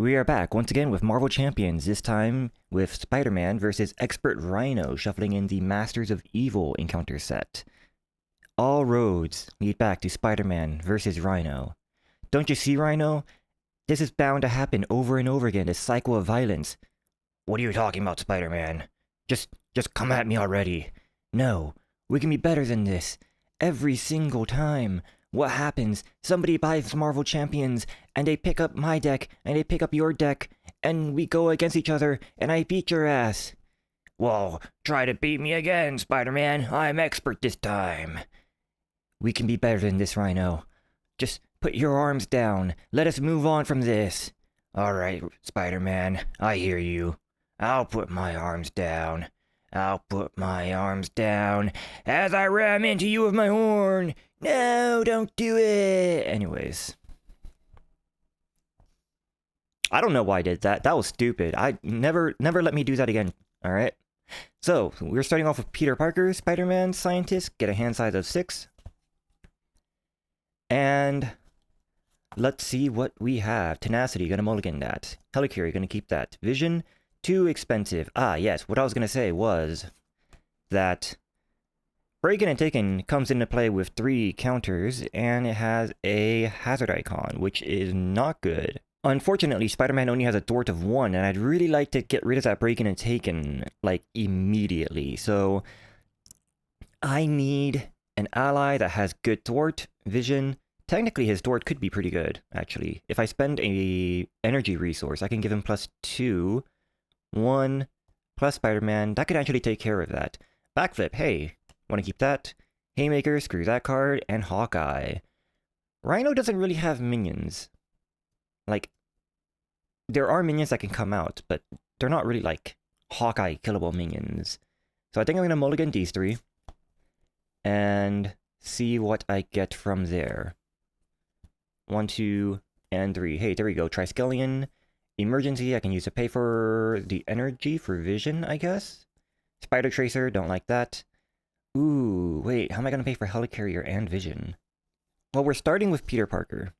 We are back once again with Marvel Champions, this time with Spider-Man versus Expert Rhino shuffling in the Masters of Evil encounter set. All roads lead back to Spider-Man versus Rhino. Don't you see, Rhino? This is bound to happen over and over again, this cycle of violence. What are you talking about, Spider-Man? Just come at me already. No, we can be better than this. Every single time. What happens? Somebody buys Marvel Champions, and they pick up my deck, and they pick up your deck, and we go against each other, and I beat your ass. Well, try to beat me again, Spider-Man. I'm expert this time. We can be better than this, Rhino. Just put your arms down. Let us move on from this. Alright, Spider-Man, I hear you. I'll put my arms down. I'll put my arms down as I ram into you with my horn. No, don't do it. Anyways. I don't know why I did that. That was stupid. I never let me do that again. Alright. So, we're starting off with Peter Parker, Spider-Man, Scientist, get a hand size of 6. And let's see what we have. Tenacity, gonna mulligan that. Helicarrier, gonna keep that. Vision, too expensive. Ah, yes, what I was gonna say was that Breaking and Taken comes into play with 3 counters, and it has a hazard icon, which is not good. Unfortunately, Spider-Man only has a thwart of 1, and I'd really like to get rid of that Breaking and Taken, like, immediately. So, I need an ally that has good thwart, vision. Technically, his thwart could be pretty good, actually. If I spend a energy resource, I can give him +2, 1, plus Spider-Man. That could actually take care of that. Backflip, hey. Want to keep that. Haymaker, screw that card, and Hawkeye. Rhino doesn't really have minions. Like, there are minions that can come out, but they're not really, like, Hawkeye killable minions. So I think I'm going to mulligan these 3. And see what I get from there. 1, 2, and 3. Hey, there we go. Triskelion. Emergency, I can use to pay for the energy for vision, I guess. Spider Tracer, don't like that. Ooh, wait, how am I going to pay for Helicarrier and Vision? Well, we're starting with Peter Parker.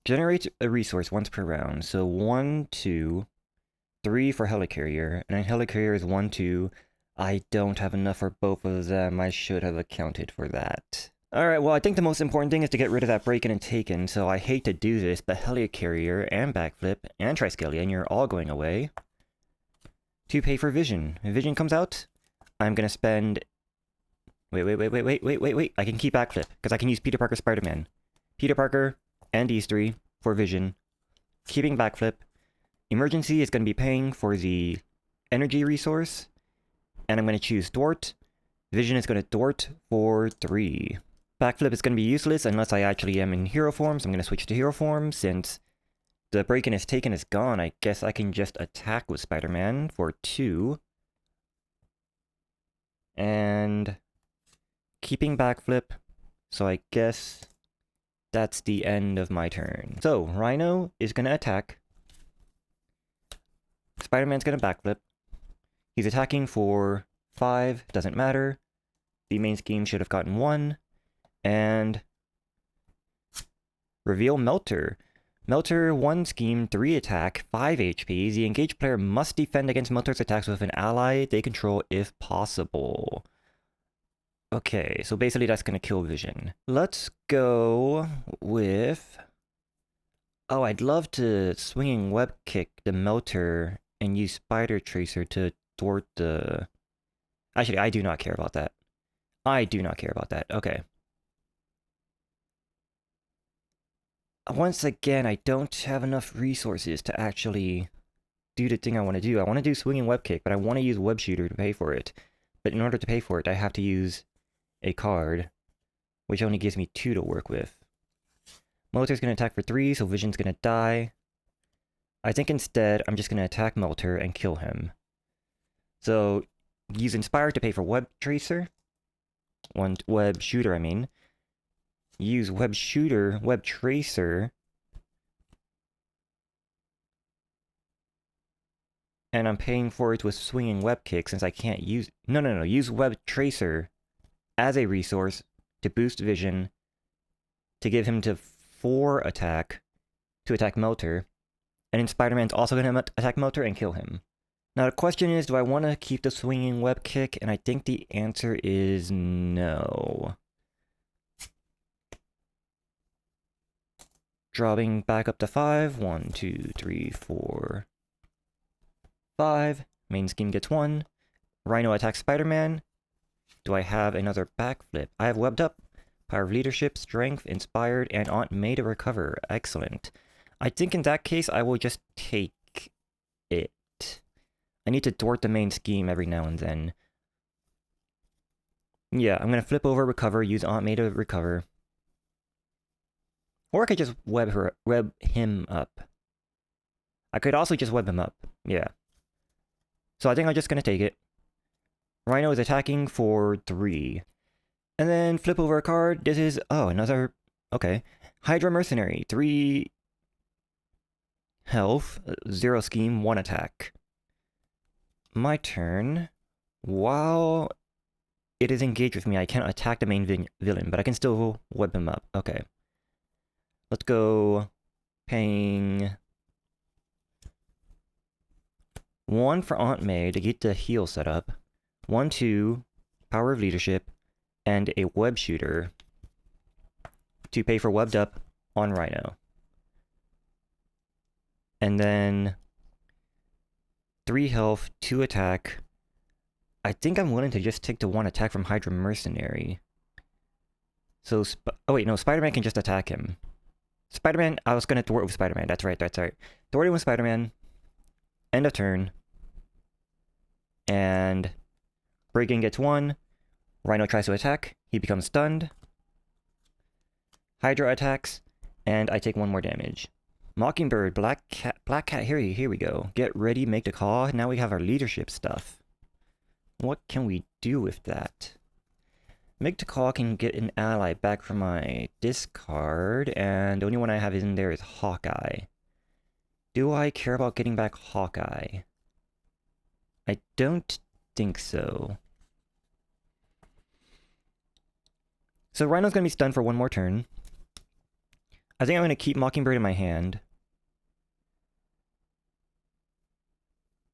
Generate a resource once per round. So 1, 2, 3 for Helicarrier. And then Helicarrier is 1, 2. I don't have enough for both of them. I should have accounted for that. Alright, well, I think the most important thing is to get rid of that Breaking and Taken. So I hate to do this, but Helicarrier and Backflip and Triskelion, you're all going away. To pay for Vision. If Vision comes out, I'm going to spend... Wait. I can keep Backflip, because I can use Peter Parker, Spider-Man. Peter Parker and these 3 for Vision. Keeping Backflip. Emergency is going to be paying for the energy resource. And I'm going to choose Thwart. Vision is going to Thwart for 3. Backflip is going to be useless unless I actually am in hero form, so I'm going to switch to hero form. Since the Breaking is taken is gone, I guess I can just attack with Spider-Man for 2. And... keeping Backflip, so I guess that's the end of my turn. So, Rhino is going to attack. Spider-Man's going to Backflip. He's attacking for 5, doesn't matter. The main scheme should have gotten 1. And... reveal Melter. Melter, 1 scheme, 3 attack, 5 HP. The engaged player must defend against Melter's attacks with an ally they control if possible. Okay, so basically that's going to kill Vision. Let's go with... oh, I'd love to Swinging Web Kick the Melter and use Spider Tracer to thwart the... actually, I do not care about that. I do not care about that. Okay. Once again, I don't have enough resources to actually do the thing I want to do. I want to do Swinging Web Kick, but I want to use Web Shooter to pay for it. But in order to pay for it, I have to use a card, which only gives me 2 to work with. Melter's going to attack for 3, so Vision's going to die. I think instead, I'm just going to attack Melter and kill him. So, use Inspire to pay for Web Tracer. Web Shooter, I mean. Use Web Shooter, Web Tracer. And I'm paying for it with Swinging Web Kick since I can't use... No. Use Web Tracer as a resource to boost Vision, to give him to 4 attack, to attack Melter, And then Spider-Man's also going to attack Melter and kill him. Now the question is, do I want to keep the swinging web kick? And I think the answer is no. Dropping back up to 5. 1, 2, 3, 4, 5. Main scheme gets 1. Rhino attacks Spider-Man. Do I have another backflip? I have webbed up. Power of leadership, strength, inspired, and Aunt May to recover. Excellent. I think in that case, I will just take it. I need to thwart the main scheme every now and then. Yeah, I'm gonna flip over, recover, use Aunt May to recover. Or I could just web him up. I could also just web him up. Yeah. So I think I'm just gonna take it. Rhino is attacking for 3. And then flip over a card. This is, oh, another, okay. Hydra Mercenary, 3 health, 0 scheme, 1 attack. My turn. While it is engaged with me, I can't attack the main villain, but I can still web him up. Okay. Let's go paying 1 for Aunt May to get the heal set up. 1, 2, Power of Leadership, and a web shooter to pay for webbed up on Rhino. And then 3 health, 2 attack. I think I'm willing to just take the 1 attack from Hydra Mercenary. So, oh wait, no, Spider-Man can just attack him. Spider-Man, I was gonna thwart with Spider-Man, that's right. Thwarting with Spider-Man, end of turn. And Breaking gets 1. Rhino tries to attack, he becomes stunned. Hydra attacks, and I take 1 more damage. Mockingbird, Black Cat, here we go. Get ready, make the call. Now we have our leadership stuff. What can we do with that? Make the call can get an ally back from my discard, and the only one I have in there is Hawkeye. Do I care about getting back Hawkeye? I don't think so. So Rhino's gonna be stunned for 1 more turn. I think I'm gonna keep Mockingbird in my hand.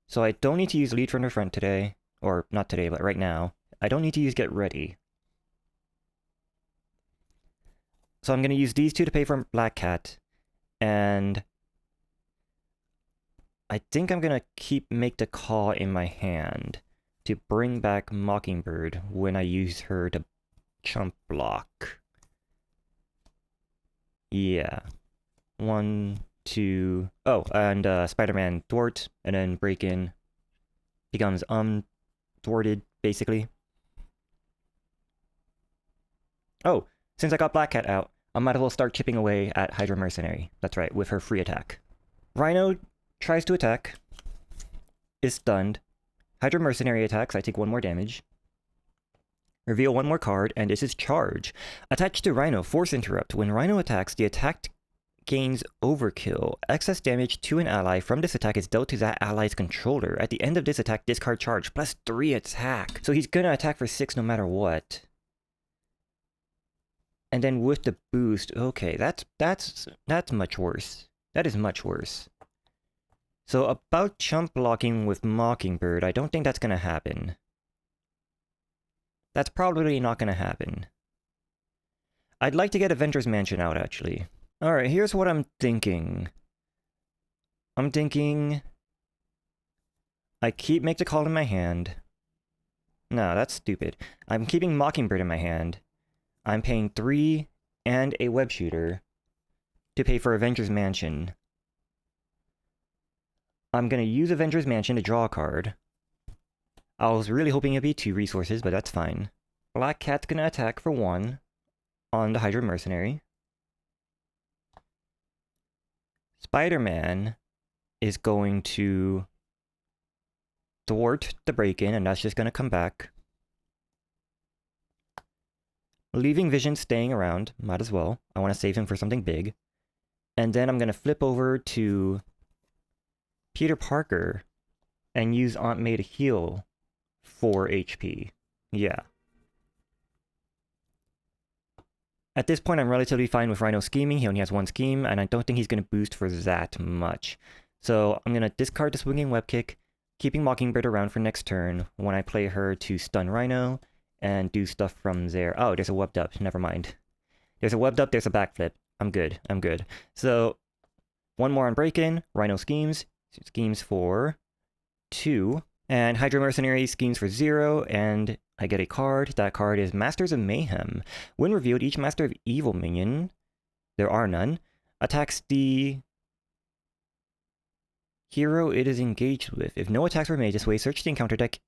So I don't need to use Lead from the Front today. Or not today, but right now. I don't need to use Get Ready. So I'm gonna use these 2 to pay for Black Cat. And I think I'm gonna keep Make the Call in my hand to bring back Mockingbird when I use her to chump block. Yeah. 1, 2... Oh, and Spider-Man thwart, and then break in. Becomes thwarted, basically. Oh, since I got Black Cat out, I might as well start chipping away at Hydra Mercenary. That's right, with her free attack. Rhino tries to attack. Is stunned. Hydra Mercenary attacks, I take 1 more damage. Reveal 1 more card, and this is Charge. Attached to Rhino, Force Interrupt. When Rhino attacks, the attack gains Overkill. Excess damage to an ally from this attack is dealt to that ally's controller. At the end of this attack, discard Charge, plus 3 attack. So he's gonna attack for 6 no matter what. And then with the boost, okay, that's much worse. That is much worse. So about chump blocking with Mockingbird, I don't think that's gonna happen. That's probably not gonna happen. I'd like to get Avengers Mansion out, actually. Alright, here's what I'm thinking. I'm thinking... I keep Make the Call in my hand. No, that's stupid. I'm keeping Mockingbird in my hand. I'm paying 3 and a web shooter to pay for Avengers Mansion. I'm gonna use Avengers Mansion to draw a card. I was really hoping it'd be 2 resources, but that's fine. Black Cat's gonna attack for 1 on the Hydra Mercenary. Spider-Man is going to thwart the break-in, and that's just gonna come back. Leaving Vision staying around, might as well. I want to save him for something big. And then I'm gonna flip over to Peter Parker and use Aunt May to heal 4 HP. Yeah. At this point, I'm relatively fine with Rhino scheming. He only has 1 scheme, and I don't think he's going to boost for that much. So I'm gonna discard the Swinging Web Kick, keeping Mockingbird around for next turn when I play her to stun Rhino and do stuff from there. Oh, there's a webbed up. Never mind. There's a webbed up, there's a backflip. I'm good. I'm good. So, one more on break-in. Rhino schemes. Schemes for 2. And Hydra Mercenary schemes for 0. And I get a card. That card is Masters of Mayhem. When revealed, each Master of Evil minion, there are none, attacks the hero it is engaged with. If no attacks were made this way, search the encounter deck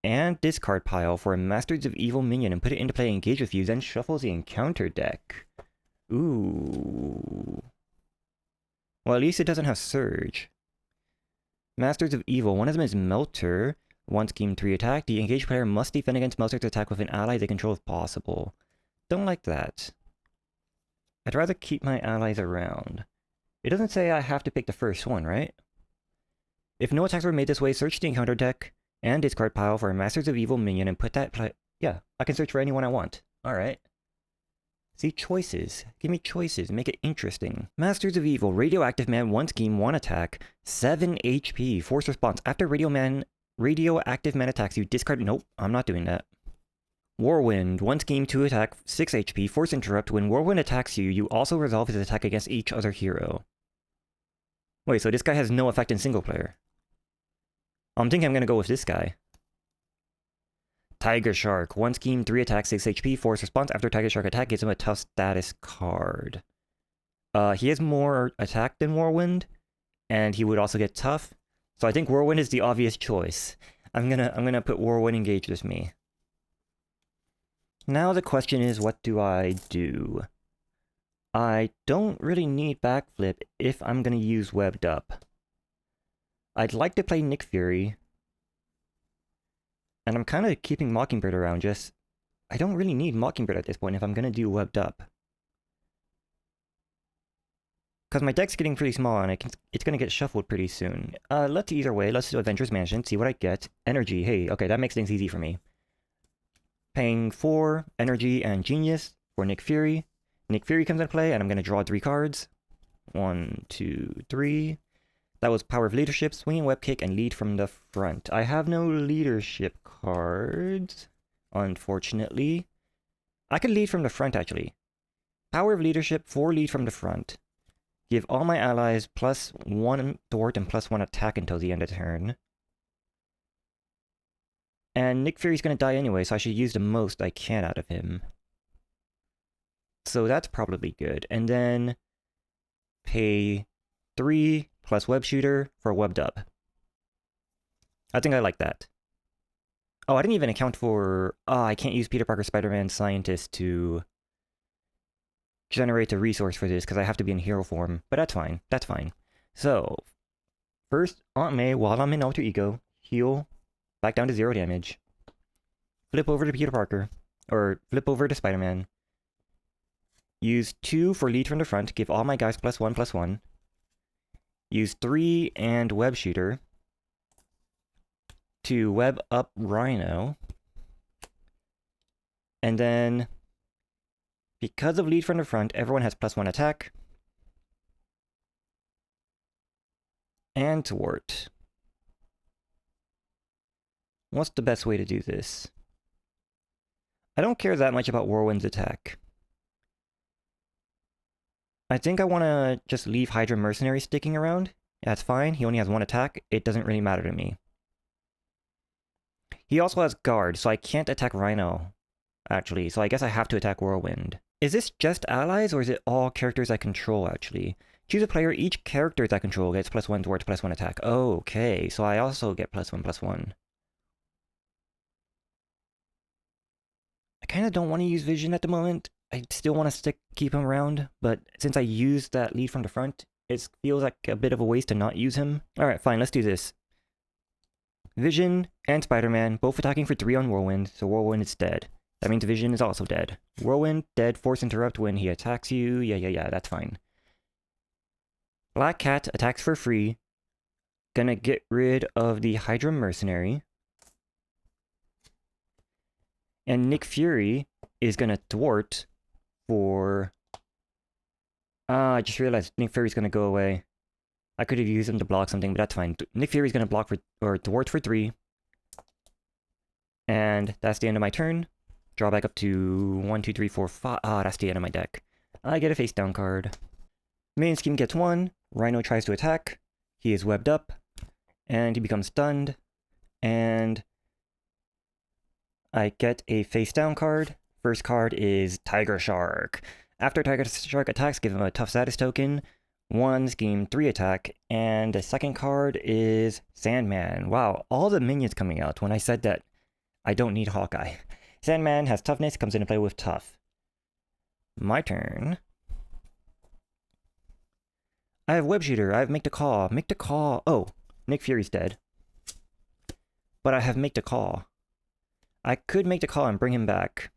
and discard pile for a Masters of Evil minion and put it into play engage with you, then shuffles the encounter deck. Ooh. Well, at least it doesn't have Surge. Masters of Evil. One of them is Melter. 1 scheme 3 attack. The engaged player must defend against Melter's attack with an ally they control if possible. Don't like that. I'd rather keep my allies around. It doesn't say I have to pick the first one, right? If no attacks were made this way, search the encounter deck and discard pile for a Masters of Evil minion and put that yeah, I can search for anyone I want. Alright. See, choices. Give me choices. Make it interesting. Masters of Evil. Radioactive Man, 1 scheme, 1 attack, 7 HP. Force response. After radioactive man attacks you, discard... Nope, I'm not doing that. Warwind. 1 scheme, 2 attack, 6 HP. Force interrupt. When Warwind attacks you, you also resolve his attack against each other hero. Wait, so this guy has no effect in single player. I'm thinking I'm gonna go with this guy. Tiger Shark. 1 scheme, 3 attack, 6 HP. Force response. After Tiger Shark attack, gives him a tough status card. He has more attack than Warwind, and he would also get tough. So I think Warwind is the obvious choice. I'm gonna put Warwind engaged with me. Now the question is, what do I do? I don't really need backflip if I'm gonna use webbed up. I'd like to play Nick Fury. And I'm kind of keeping Mockingbird around, just... I don't really need Mockingbird at this point if I'm gonna do webbed up. Because my deck's getting pretty small and it's gonna get shuffled pretty soon. Let's either way, let's do Avengers Mansion, see what I get. Energy, hey, okay, that makes things easy for me. Paying 4 Energy and Genius for Nick Fury. Nick Fury comes into play and I'm gonna draw 3 cards. 1, 2, 3... That was Power of Leadership, Swinging Web Kick, and Lead from the Front. I have no leadership cards, unfortunately. I could lead from the front, actually. Power of Leadership, 4 lead from the front. Give all my allies +1 thwart and +1 attack until the end of the turn. And Nick Fury's gonna die anyway, so I should use the most I can out of him. So that's probably good. And then pay 3 plus Web Shooter for webbed up. I think I like that. Oh, I didn't even account for... I can't use Peter Parker Spider-Man Scientist to generate a resource for this because I have to be in hero form. But that's fine. That's fine. So, first, Aunt May, while I'm in Alter Ego, heal back down to 0 damage. Flip over to Peter Parker. Or flip over to Spider-Man. Use 2 for lead from the front. Give all my guys +1/+1. Use 3 and Web Shooter to web up Rhino. And then, because of lead from the front, everyone has +1 attack. And thwart. What's the best way to do this? I don't care that much about Warwind's attack. I think I want to just leave Hydra Mercenary sticking around. That's fine. He only has 1 attack. It doesn't really matter to me. He also has Guard, so I can't attack Rhino, actually. So I guess I have to attack Whirlwind. Is this just allies, or is it all characters I control, actually? Choose a player. Each character I control gets +1 towards +1 attack. Okay, so I also get +1/+1. I kind of don't want to use Vision at the moment. I still want to keep him around, but since I used that lead from the front, it feels like a bit of a waste to not use him. Alright, fine, let's do this. Vision and Spider-Man, both attacking for 3 on Whirlwind, so Whirlwind is dead. That means Vision is also dead. Whirlwind, dead, Force Interrupt when he attacks you. Yeah, that's fine. Black Cat attacks for free. Gonna get rid of the Hydra Mercenary. And Nick Fury is gonna thwart for... I just realized Nick Fury's gonna go away. I could have used him to block something, but that's fine. Nick Fury's gonna block for, or thwart for 3. And that's the end of my turn. Draw back up to 1, 2, 3, 4, 5. Ah, that's the end of my deck. I get a face down card. Main scheme gets 1. Rhino tries to attack. He is webbed up. And he becomes stunned. And I get a face down card. First card is Tiger Shark. After Tiger Shark attacks, give him a tough status token. 1 scheme 3 attack. And the second card is Sandman. Wow, all the minions coming out when I said that I don't need Hawkeye. Sandman has toughness, comes into play with tough. My turn. I have Web Shooter, I have Make the Call. Make the Call. Oh, Nick Fury's dead. But I have Make the Call. I could make the call and bring him back.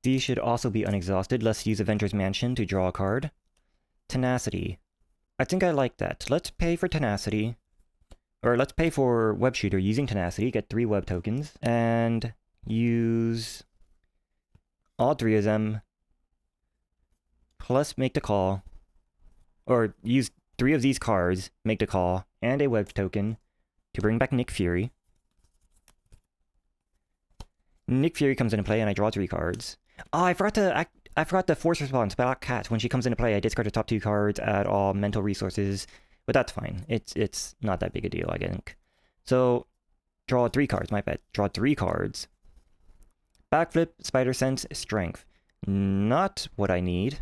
These should also be unexhausted. Let's use Avengers Mansion to draw a card. Tenacity. I think I like that. Let's pay for Tenacity. Or let's pay for Web Shooter using Tenacity. Get 3 web tokens. And use all 3 of them. Plus make the call. Or use 3 of these cards. Make the call. And a web token. To bring back Nick Fury. Nick Fury comes into play and I draw 3 cards. Oh, I forgot the force response, Black Cat. When she comes into play, I discard the top 2 cards, add all mental resources. But that's fine. It's not that big a deal, I think. So, draw 3 cards, my bad. Draw 3 cards. Backflip, Spider Sense, Strength. Not what I need.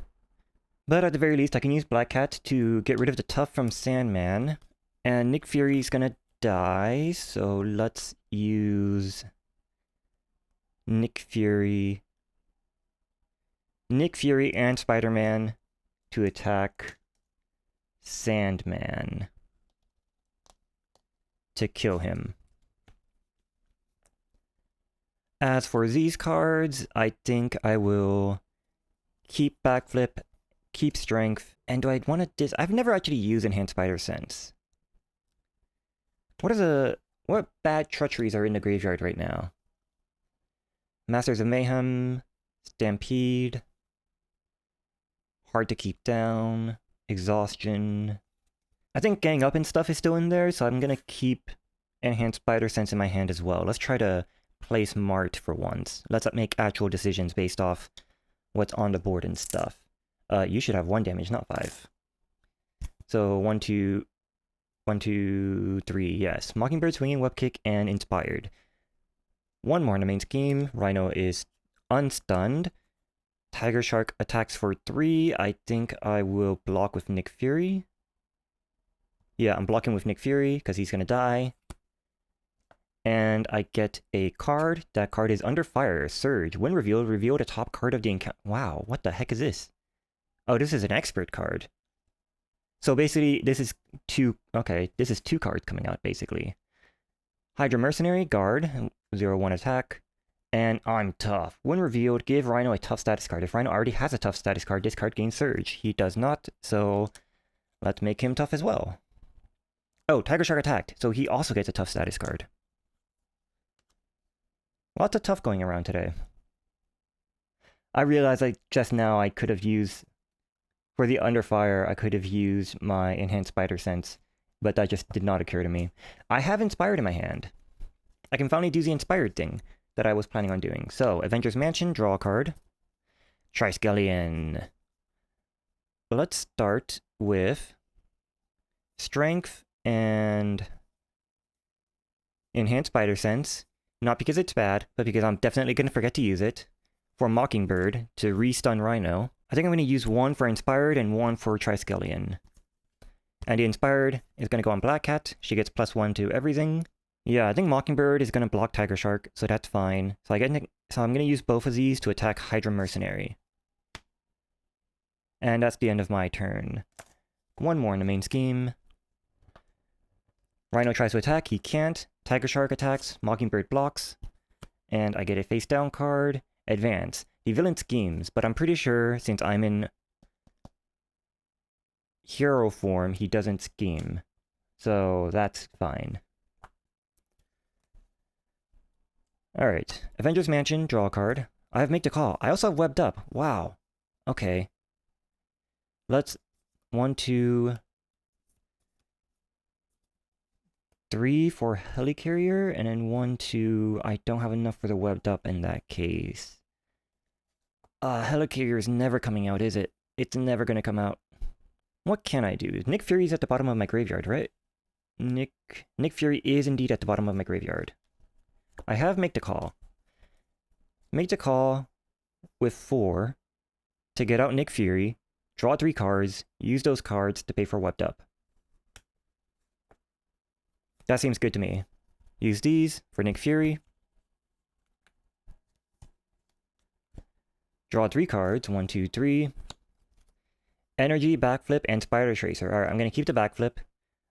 But at the very least, I can use Black Cat to get rid of the tough from Sandman. And Nick Fury's gonna die, so let's use Nick Fury and Spider-Man to attack Sandman to kill him. As for these cards, I think I will keep Backflip, keep Strength, and do I want to I've never actually used Enhanced Spider Sense. What bad treacheries are in the graveyard right now? Masters of Mayhem, Stampede, Hard to Keep Down, Exhaustion. I think Gang Up and stuff is still in there, so I'm gonna keep Enhanced Spider Sense in my hand as well. Let's try to play smart for once. Let's make actual decisions based off what's on the board and stuff. You should have 1 damage, not 5. So 1, 2, 3, yes. Mockingbird, Swinging Web Kick, and Inspired. 1 more in the main scheme. Rhino is unstunned. Tiger Shark attacks for 3. I think I will block with Nick Fury. Yeah, I'm blocking with Nick Fury because he's going to die. And I get a card. That card is Under Fire. Surge. When revealed, reveal the top card of the encounter. Wow, what the heck is this? Oh, this is an expert card. So basically, this is 2... Okay, this is 2 cards coming out, basically. Hydra Mercenary, Guard, 0-1 attack, and I'm tough. When revealed, give Rhino a tough status card. If Rhino already has a tough status card, this card gains Surge. He does not, so let's make him tough as well. Oh, Tiger Shark attacked, so he also gets a tough status card. Lots of tough going around today. I realized just now I could have used, for the Under Fire, I could have used my Enhanced Spider Sense. But that just did not occur to me. I have Inspired in my hand. I can finally do the Inspired thing that I was planning on doing. So, Avengers Mansion, draw a card. Triskelion. Let's start with Strength and Enhanced Spider Sense. Not because it's bad, but because I'm definitely going to forget to use it. For Mockingbird, to re-stun Rhino. I think I'm going to use 1 for Inspired and 1 for Triskelion. And the Inspired is going to go on Black Cat. She gets +1 to everything. Yeah, I think Mockingbird is going to block Tiger Shark, so that's fine. So I'm going to use both of these to attack Hydra Mercenary. And that's the end of my turn. 1 more in the main scheme. Rhino tries to attack, he can't. Tiger Shark attacks, Mockingbird blocks. And I get a face down card. Advance. The villain schemes, but I'm pretty sure since I'm in hero form, he doesn't scheme. So that's fine. Alright. Avengers Mansion, draw a card. I have Make the Call. I also have Webbed Up. Wow. Okay. Let's 1, 2, 3 for helicarrier, and then 1, 2. I don't have enough for the webbed up in that case. Helicarrier is never coming out, is it? It's never gonna come out. What can I do? Nick Fury's at the bottom of my graveyard, right? Nick Fury is indeed at the bottom of my graveyard. I have Make the Call. Make the Call with 4 to get out Nick Fury, draw 3 cards, use those cards to pay for webbed up. That seems good to me. Use these for Nick Fury. Draw 3 cards, 1, 2, 3. Energy, Backflip, and Spider Tracer. Alright, I'm going to keep the Backflip.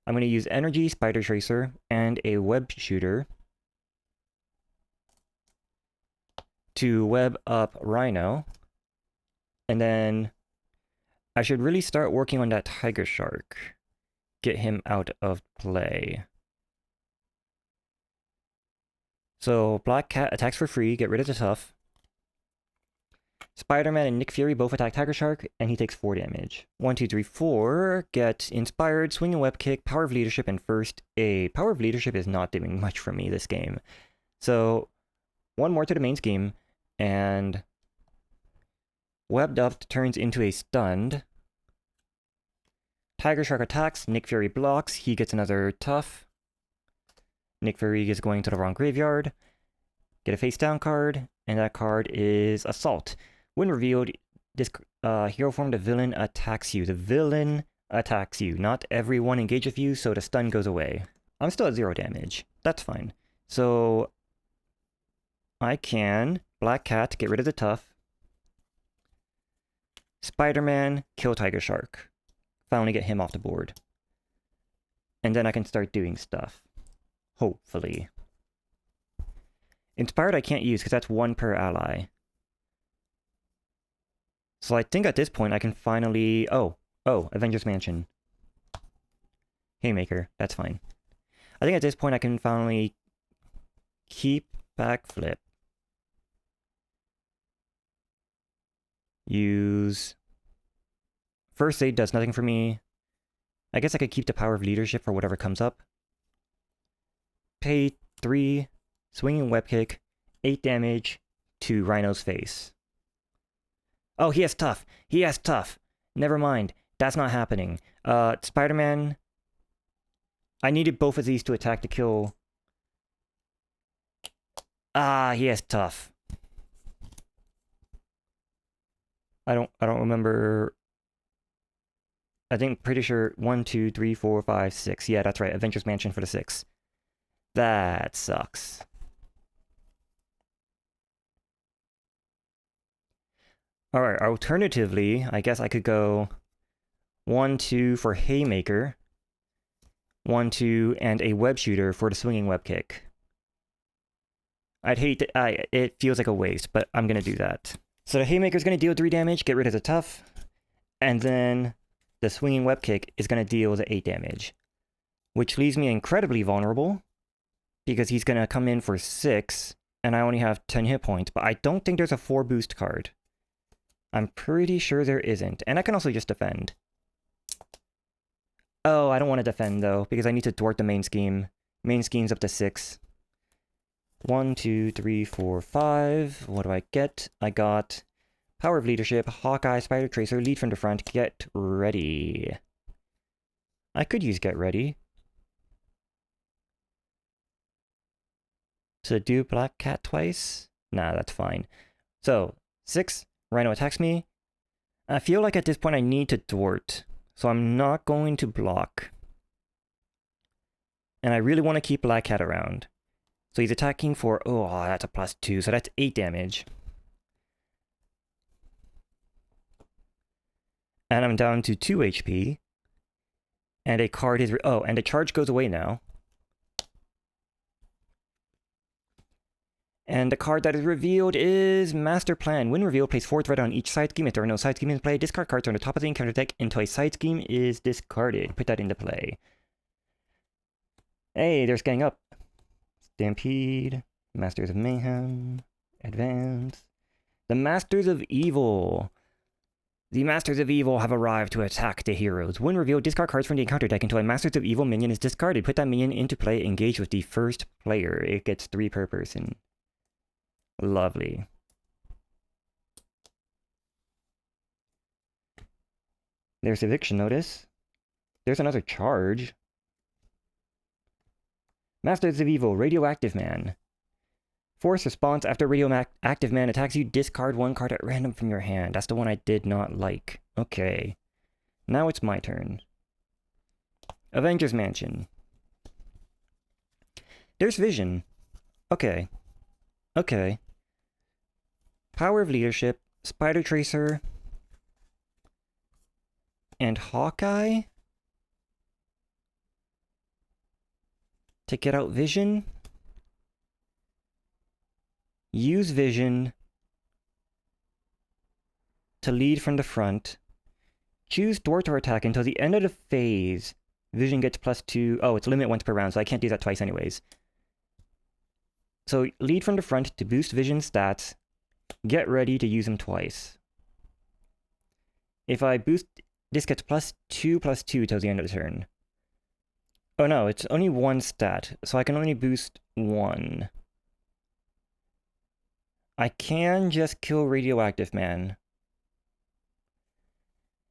I'm going to use Energy, Spider Tracer, and a Web Shooter to web up Rhino. And then I should really start working on that Tiger Shark. Get him out of play. So Black Cat attacks for free, get rid of the tough. Spider-Man and Nick Fury both attack Tiger Shark, and he takes 4 damage. 1, 2, 3, 4. Get Inspired, Swing and Web Kick, Power of Leadership, and First Aid. Power of Leadership is not doing much for me this game. So 1 more to the main scheme, and Webbed Up turns into a Stunned. Tiger Shark attacks, Nick Fury blocks, he gets another tough. Nick Fury is going to the wrong graveyard. Get a face down card, and that card is Assault. When revealed, this hero form, the villain attacks you. The villain attacks you. Not everyone engage with you, so the stun goes away. I'm still at 0 damage. That's fine. So I can Black Cat, get rid of the tough. Spider-Man, kill Tiger Shark. Finally get him off the board. And then I can start doing stuff. Hopefully. Inspired I can't use because that's 1 per ally. So I think at this point I can finally... Oh, Avengers Mansion. Haymaker, that's fine. I think at this point I can finally keep Backflip. Use... First Aid does nothing for me. I guess I could keep the Power of Leadership for whatever comes up. Pay 3, Swinging Web Kick, 8 damage to Rhino's face. Oh, he has tough. He has tough. Never mind. That's not happening. Spider-Man. I needed both of these to attack to kill. Ah, he has tough. I don't remember. I think pretty sure 1, 2, 3, 4, 5, 6. Yeah, that's right. Avengers Mansion for the 6. That sucks. Alright, alternatively, I guess I could go 1, 2 for Haymaker, 1, 2, and a Web Shooter for the Swinging Web Kick. I'd hate to, it feels like a waste, but I'm gonna do that. So the Haymaker's gonna deal 3 damage, get rid of the tough, and then the Swinging Web Kick is gonna deal the 8 damage, which leaves me incredibly vulnerable, because he's gonna come in for 6, and I only have 10 hit points, but I don't think there's a 4 boost card. I'm pretty sure there isn't. And I can also just defend. Oh, I don't want to defend, though, because I need to thwart the main scheme. Main scheme's up to 6. 1, 2, 3, 4, 5. What do I get? I got Power of Leadership, Hawkeye, Spider Tracer, Lead from the front, Get Ready. I could use Get Ready. To do Black Cat twice? Nah, that's fine. So, 6. Rhino attacks me. I feel like at this point I need to thwart, so I'm not going to block. And I really want to keep Black Cat around. So he's attacking for, oh, that's a +2, so that's 8 damage. And I'm down to 2 HP. And a card is, oh, and the charge goes away now. And the card that is revealed is Master Plan. When revealed, place 4 threat on each side scheme. If there are no side schemes in play, discard cards on the top of the encounter deck until a side scheme is discarded. Put that into play. Hey, they're scanning up. Stampede. Masters of Mayhem. Advance. The Masters of Evil. The Masters of Evil have arrived to attack the heroes. When revealed, discard cards from the encounter deck until a Masters of Evil minion is discarded. Put that minion into play, engage with the first player. It gets 3 per person. Lovely. There's eviction notice. There's another charge. Masters of Evil, Radioactive Man. Force response after Radioactive Man attacks you, discard 1 card at random from your hand. That's the one I did not like. Okay. Now it's my turn. Avengers Mansion. There's Vision. Okay. Okay. Power of Leadership, Spider Tracer, and Hawkeye to get out Vision. Use Vision to lead from the front. Choose Thwart or attack until the end of the phase. Vision gets +2. Oh, it's limit once per round, so I can't do that twice anyways. So lead from the front to boost Vision stats. Get ready to use him twice. If I boost, this gets +2/+2 till the end of the turn. Oh no, it's only 1 stat, so I can only boost 1. I can just kill Radioactive Man.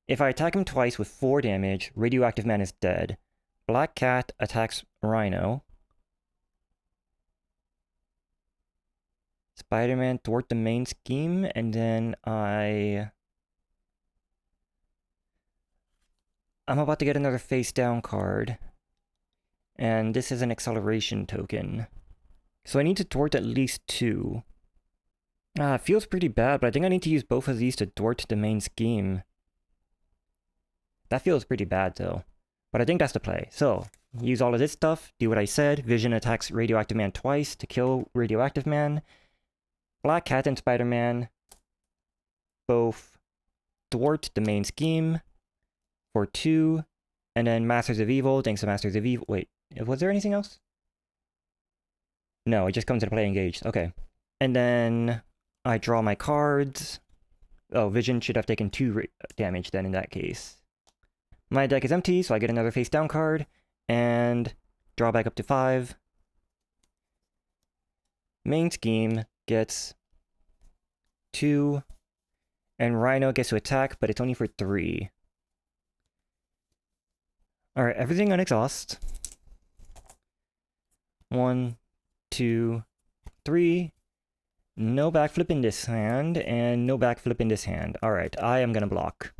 If I attack him twice with 4 damage, Radioactive Man is dead. Black Cat attacks Rhino. Spiderman thwart the main scheme, and then I'm about to get another face down card. And this is an acceleration token. So I need to thwart at least 2. It feels pretty bad, but I think I need to use both of these to thwart the main scheme. That feels pretty bad though. But I think that's the play. So, use all of this stuff, do what I said. Vision attacks Radioactive Man twice to kill Radioactive Man. Black Cat and Spider-Man both thwart the main scheme for 2. And then Masters of Evil, thanks to Masters of Evil. Wait, was there anything else? No, it just comes into play engaged. Okay. And then I draw my cards. Oh, Vision should have taken 2 damage then in that case. My deck is empty, so I get another face down card. And draw back up to 5. Main scheme gets 2. And Rhino gets to attack, but it's only for 3. Alright, everything on exhaust. 1, 2, 3. No backflip in this hand, and no backflip in this hand. Alright, I am gonna block.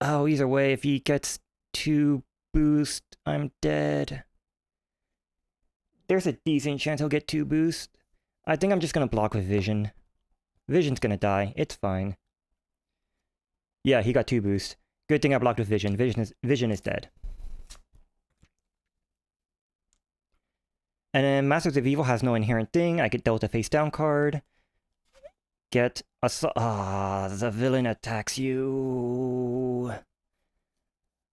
Oh, either way, if he gets 2 boost, I'm dead. There's a decent chance he'll get 2 boost. I think I'm just gonna block with Vision. Vision's gonna die. It's fine. Yeah, he got 2 boost. Good thing I blocked with Vision. Vision is dead. And then Masters of Evil has no inherent thing. I get dealt a face down card. Get a... the villain attacks you.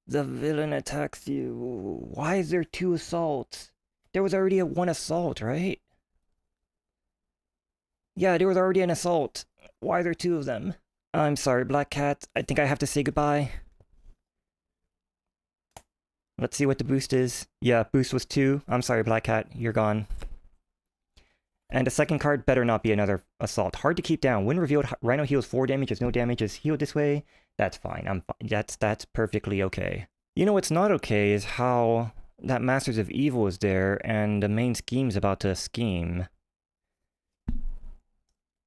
The villain attacks you. Why is there 2 assaults? There was already 1 assault, right? Yeah, there was already an assault. Why are there 2 of them? I'm sorry, Black Cat. I think I have to say goodbye. Let's see what the boost is. Yeah, boost was 2. I'm sorry, Black Cat. You're gone. And the second card better not be another assault. Hard to keep down. When revealed, Rhino heals 4 damage as no damage is healed this way. That's fine. I'm fine. That's perfectly okay. You know what's not okay is how that Masters of Evil is there and the main scheme's about to scheme.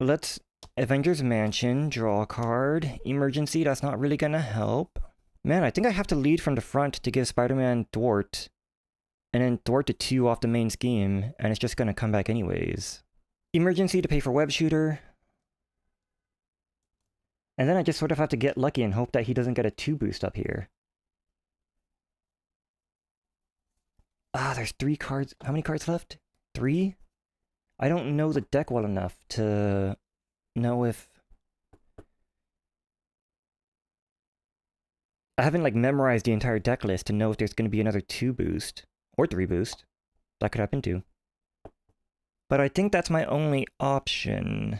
Let's Avengers Mansion, draw a card. Emergency, that's not really gonna help. Man, I think I have to lead from the front to give Spider-Man thwart. And then thwart the 2 off the main scheme, and it's just gonna come back anyways. Emergency to pay for Web Shooter. And then I just sort of have to get lucky and hope that he doesn't get a 2 boost up here. There's 3 cards. How many cards left? 3? I don't know the deck well enough to know if... I haven't like memorized the entire deck list to know if there's going to be another 2 boost. Or 3 boost. That could happen too. But I think that's my only option.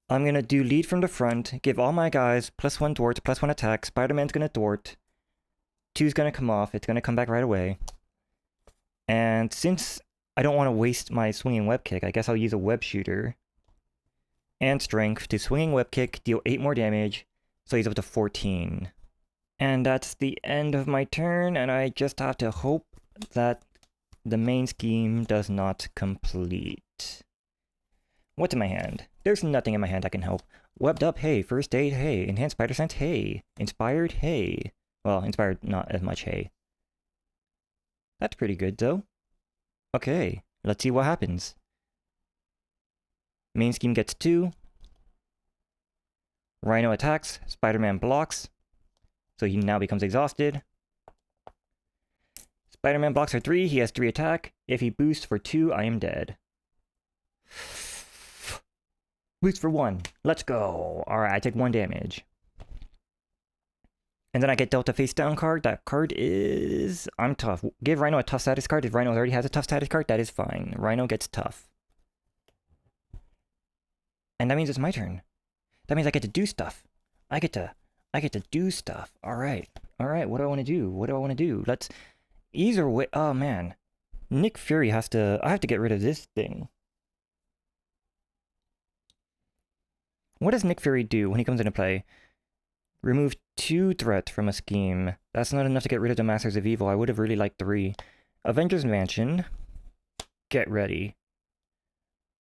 I'm gonna do lead from the front, give all my guys +1 thwart, +1 attack. Spider-Man's gonna thwart. 2's gonna come off, it's gonna come back right away. And since I don't want to waste my swinging web kick, I guess I'll use a web shooter and strength to swinging web kick, deal 8 more damage, so he's up to 14. And that's the end of my turn, and I just have to hope that the main scheme does not complete. What's in my hand? There's nothing in my hand that can help. Webbed up, hey. First aid, hey. Enhanced spider sense, hey. Inspired, hey. Well, inspired, not as much, hey. That's pretty good, though. Okay, let's see what happens. Main scheme gets 2. Rhino attacks, Spider-Man blocks, so he now becomes exhausted. Spider-Man blocks for 3, he has 3 attack. If he boosts for 2, I am dead. Boost for 1, let's go. Alright, I take 1 damage. And then I get dealt a face down card. That card is... I'm tough. Give Rhino a tough status card. If Rhino already has a tough status card, that is fine. Rhino gets tough. And that means it's my turn. That means I get to do stuff. I get to do stuff. Alright. Alright, what do I want to do? What do I want to do? Let's... Either way... Oh, man. Nick Fury has to... I have to get rid of this thing. What does Nick Fury do when he comes into play? Remove 2 threat from a scheme. That's not enough to get rid of the Masters of Evil. I would have really liked 3. Avengers Mansion. Get ready.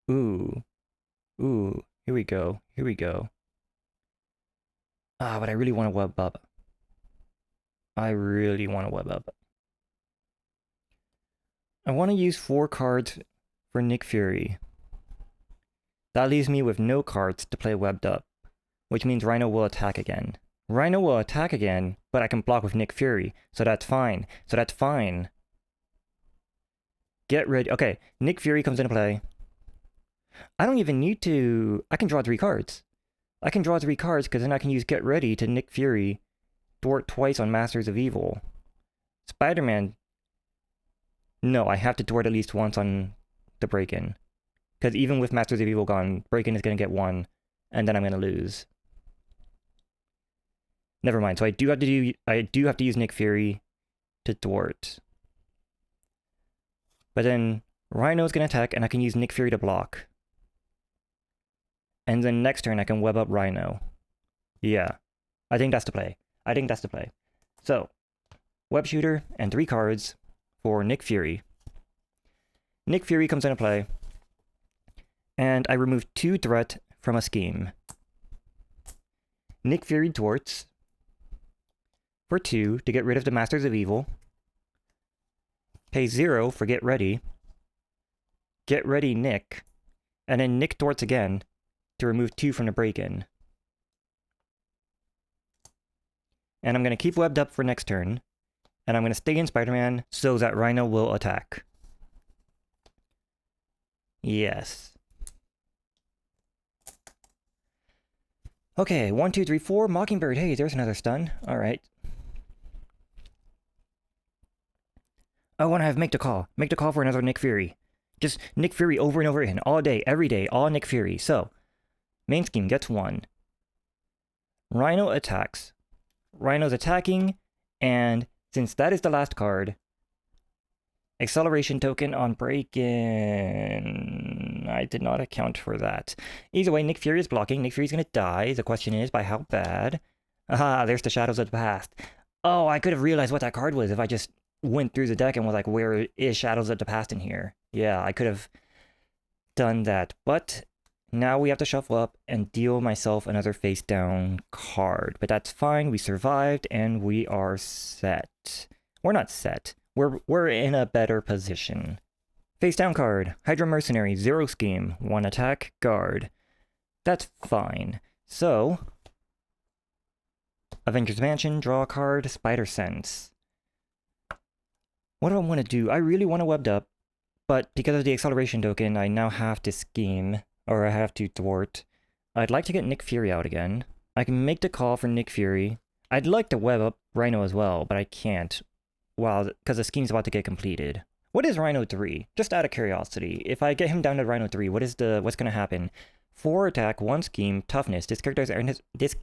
Ooh. Ooh. Here we go. Here we go. Ah, but I really want to web up. I really want to web up. I want to use 4 cards for Nick Fury. That leaves me with no cards to play webbed up, which means Rhino will attack again. Rhino will attack again, but I can block with Nick Fury, so that's fine. So that's fine. Get ready. Okay, Nick Fury comes into play. I don't even need to... I can draw 3 cards. I can draw 3 cards because then I can use Get Ready to Nick Fury, thwart twice on Masters of Evil. Spider-Man... No, I have to thwart at least once on the break-in. Because even with Masters of Evil gone, break-in is going to get 1, and then I'm going to lose. Never mind. So I do have to use Nick Fury to thwart. But then Rhino's gonna attack, and I can use Nick Fury to block. And then next turn I can web up Rhino. Yeah, I think that's the play. I think that's the play. So web shooter and 3 cards for Nick Fury. Nick Fury comes into play, and I remove 2 threat from a scheme. Nick Fury thwarts for 2 to get rid of the Masters of Evil. Pay 0 for Get Ready. Get Ready Nick. And then Nick thwarts again to remove 2 from the break-in. And I'm going to keep webbed up for next turn. And I'm going to stay in Spider-Man so that Rhino will attack. Yes. Okay, 1, 2, 3, 4. Mockingbird. Hey, there's another stun. Alright. I want to have Make the Call. Make the call for another Nick Fury. Just Nick Fury over and over again. All day, every day, all Nick Fury. So, main scheme gets 1. Rhino attacks. Rhino's attacking, and since that is the last card, acceleration token on break-in. I did not account for that. Either way, Nick Fury is blocking. Nick Fury's gonna die. The question is, by how bad? Aha, there's the Shadows of the Past. Oh, I could have realized what that card was if I just went through the deck and was like, where is Shadows of the Past in here? Yeah, I could have done that. But now we have to shuffle up and deal myself another face down card. But that's fine. We survived and we are set. We're not set. We're in a better position. Face down card. Hydra Mercenary. 0 scheme. 1 attack. Guard. That's fine. So, Avengers Mansion. Draw a card. Spider Sense. What do I want to do? I really want to webbed up, but because of the acceleration token, I now have to scheme, or I have to thwart. I'd like to get Nick Fury out again. I can make the call for Nick Fury. I'd like to web up Rhino as well, but I can't. Well, because the scheme's about to get completed. What is Rhino 3? Just out of curiosity. If I get him down to Rhino 3, what's going to happen? 4 attack, 1 scheme, toughness. This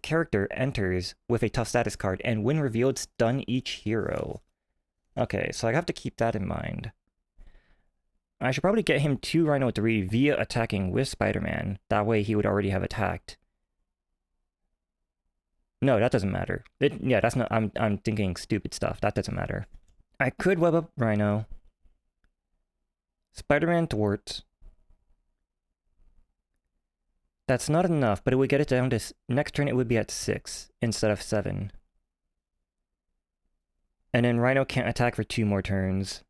character enters with a tough status card, and when revealed, stun each hero. Okay, so I have to keep that in mind. I should probably get him to Rhino 3 via attacking with Spider-Man. That way he would already have attacked. No, that doesn't matter. Yeah, that's not... I'm thinking stupid stuff. That doesn't matter. I could web up Rhino. Spider-Man thwarts. That's not enough, but it would get it down to... Next turn it would be at 6 instead of 7. And then Rhino can't attack for 2 more turns.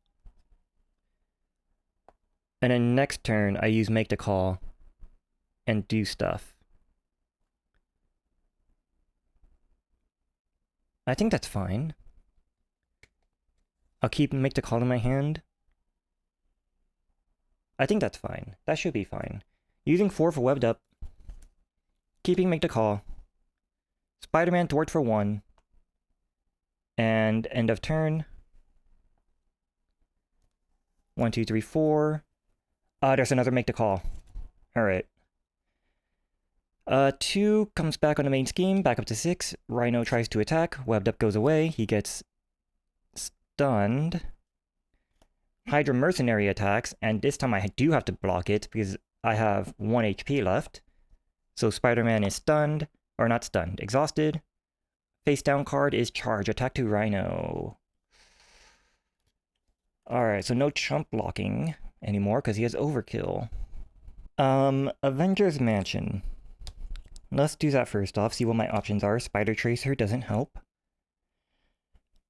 And then next turn, I use Make the Call and do stuff. I think that's fine. I'll keep Make the Call in my hand. I think that's fine. That should be fine. Using 4 for Webbed Up. Keeping Make the Call. Spider-Man thwart for 1. And end of turn. 1, 2, 3, 4. There's another Make the Call. Alright. 2 comes back on the main scheme, back up to 6. Rhino tries to attack. Webbed Up goes away. He gets stunned. Hydra Mercenary attacks, and this time I do have to block it because I have 1 HP left. So Spider-Man is stunned, or not stunned, exhausted. Face down card is charge, attack to Rhino. Alright, so no chump blocking anymore because he has overkill. Avengers Mansion. Let's do that first off, see what my options are. Spider Tracer doesn't help.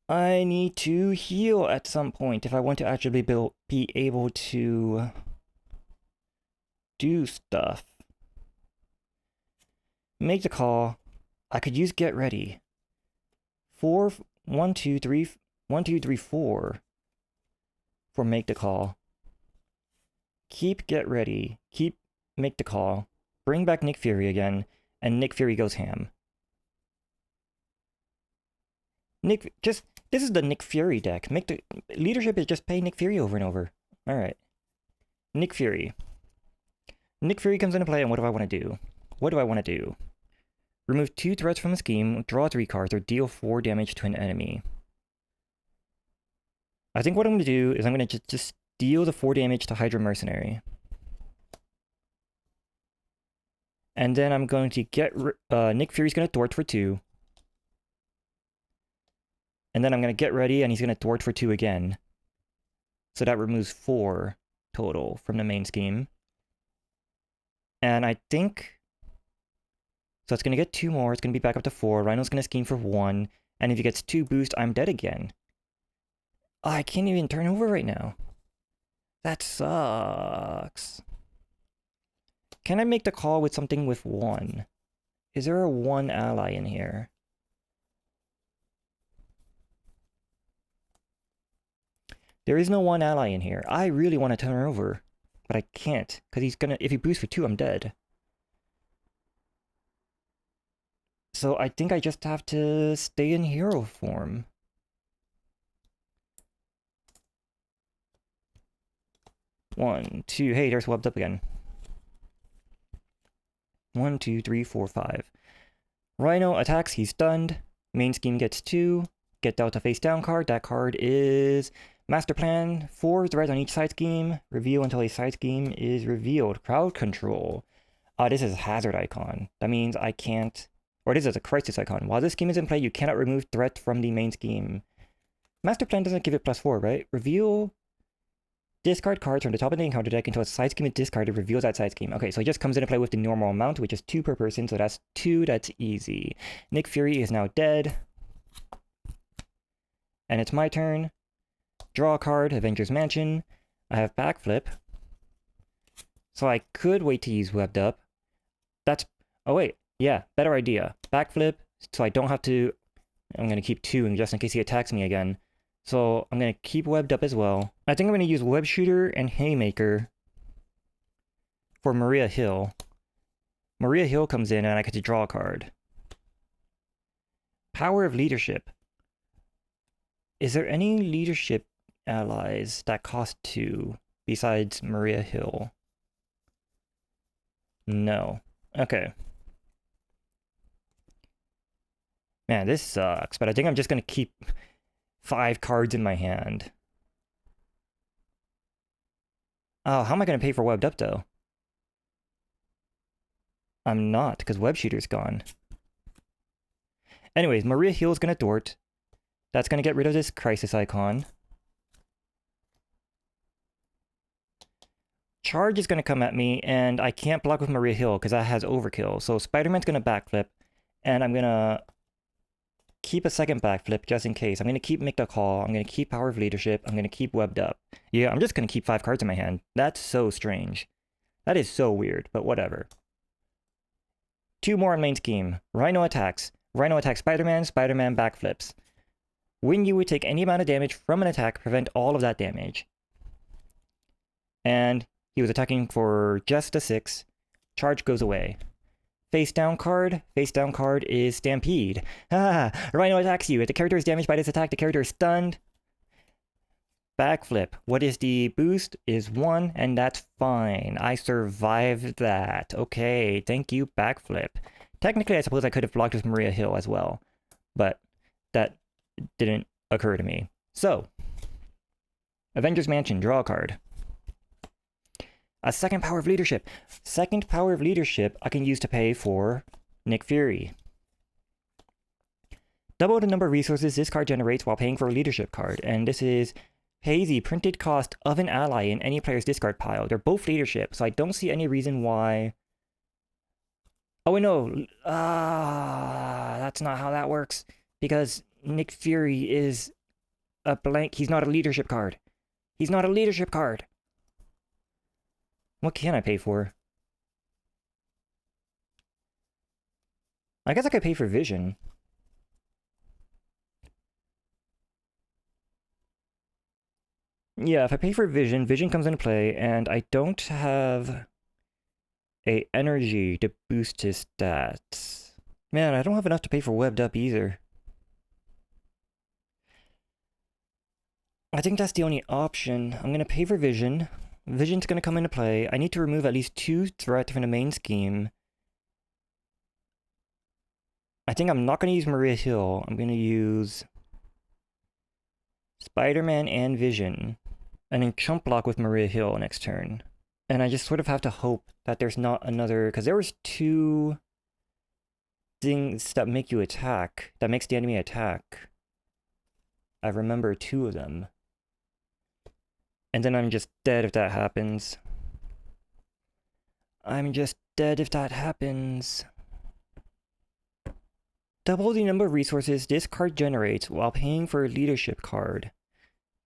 I need to heal at some point if I want to actually be able to do stuff. Make the Call. I could use Get Ready. 4, 1, 2, 3, 1, 2, 3, 4 for Make the Call. Keep Get Ready. Keep Make the Call. Bring back Nick Fury again, and Nick Fury goes ham. This is the Nick Fury deck. Leadership is just pay Nick Fury over and over. Alright. Nick Fury. Nick Fury comes into play, and what do I want to do? What do I want to do? Remove 2 threats from a scheme, draw 3 cards, or deal 4 damage to an enemy. I think what I'm going to do is I'm going to just deal the 4 damage to Hydra Mercenary. And then I'm going to get... Nick Fury's going to thwart for 2. And then I'm going to get ready, and he's going to thwart for 2 again. So that removes 4 total from the main scheme. And I think... So it's going to get 2 more, it's going to be back up to 4. Rhino's going to scheme for 1. And if he gets 2 boost, I'm dead again. Oh, I can't even turn over right now. That sucks. Can I make the call with something with 1? Is there a 1 ally in here? There is no 1 ally in here. I really want to turn over, but I can't, because he's gonna... If he boosts for 2, I'm dead. So I think I just have to stay in hero form. One, 2, hey, there's Webbed Up again. 1, 2, 3, 4, 5. Rhino attacks, he's stunned. Main scheme gets 2. Get Delta face down card. That card is Master Plan. 4 threats on each side scheme. Reveal until a side scheme is revealed. Crowd control. This is a hazard icon. That means I can't... Or this is a crisis icon. While this scheme is in play, you cannot remove threat from the main scheme. Master Plan doesn't give it +4, right? Reveal... Discard cards from the top of the encounter deck until a side scheme is discarded, reveals that side scheme. Okay, so it just comes into play with the normal amount, which is 2 per person, so that's 2, that's easy. Nick Fury is now dead. And it's my turn. Draw a card, Avengers Mansion. I have Backflip. So I could wait to use Webbed Up. That's... Oh wait, yeah, better idea. Backflip, so I don't have to... I'm going to keep 2 just in case he attacks me again. So I'm going to keep Webbed Up as well. I think I'm going to use Web Shooter and Haymaker for Maria Hill. Maria Hill comes in and I get to draw a card. Power of Leadership. Is there any leadership allies that cost 2 besides Maria Hill? No. Okay. Man, this sucks, but I think I'm just gonna keep 5 cards in my hand. Oh, how am I gonna pay for Webbed Up, though? I'm not, because Web Shooter's gone. Anyways, Maria Heal's gonna Dort. That's gonna get rid of this Crisis icon. Charge is gonna come at me, and I can't block with Maria Hill, because that has Overkill. So Spider-Man's gonna backflip, and I'm gonna keep a second backflip just in case. I'm going to keep Make the Call. I'm going to keep Power of Leadership. I'm going to keep Webbed Up. Yeah, I'm just going to keep 5 cards in my hand. That's so strange. That is so weird, but whatever. 2 more on main scheme. Rhino attacks. Rhino attacks Spider-Man. Spider-Man backflips. When you would take any amount of damage from an attack, prevent all of that damage. And he was attacking for just a 6. Charge goes away. Face down card. Face down card is Stampede. Ah, Rhino attacks you. If the character is damaged by this attack, the character is stunned. Backflip. What is the boost? Is 1, and that's fine. I survived that. Okay, thank you, backflip. Technically, I suppose I could have blocked with Maria Hill as well, but that didn't occur to me. So, Avengers Mansion, draw a card. A second Power of Leadership. Second Power of Leadership I can use to pay for Nick Fury. Double the number of resources this card generates while paying for a leadership card, and this is pay the printed cost of an ally in any player's discard pile. They're both leadership, so I don't see any reason why... Oh, wait, no. That's not how that works, because Nick Fury is a blank... He's not a leadership card. He's not a leadership card. What can I pay for? I guess I could pay for Vision. Yeah, if I pay for Vision, Vision comes into play, and I don't have a energy to boost his stats. Man, I don't have enough to pay for Webbed Up either. I think that's the only option. I'm gonna pay for Vision. Vision's gonna come into play. I need to remove at least 2 threats from the main scheme. I think I'm not gonna use Maria Hill. I'm gonna use Spider-Man and Vision. And then chump block with Maria Hill next turn. And I just sort of have to hope that there's not another... Because there was 2 things that make you attack. That makes the enemy attack. I remember 2 of them. And then I'm just dead if that happens. I'm just dead if that happens. Double the number of resources this card generates while paying for a leadership card.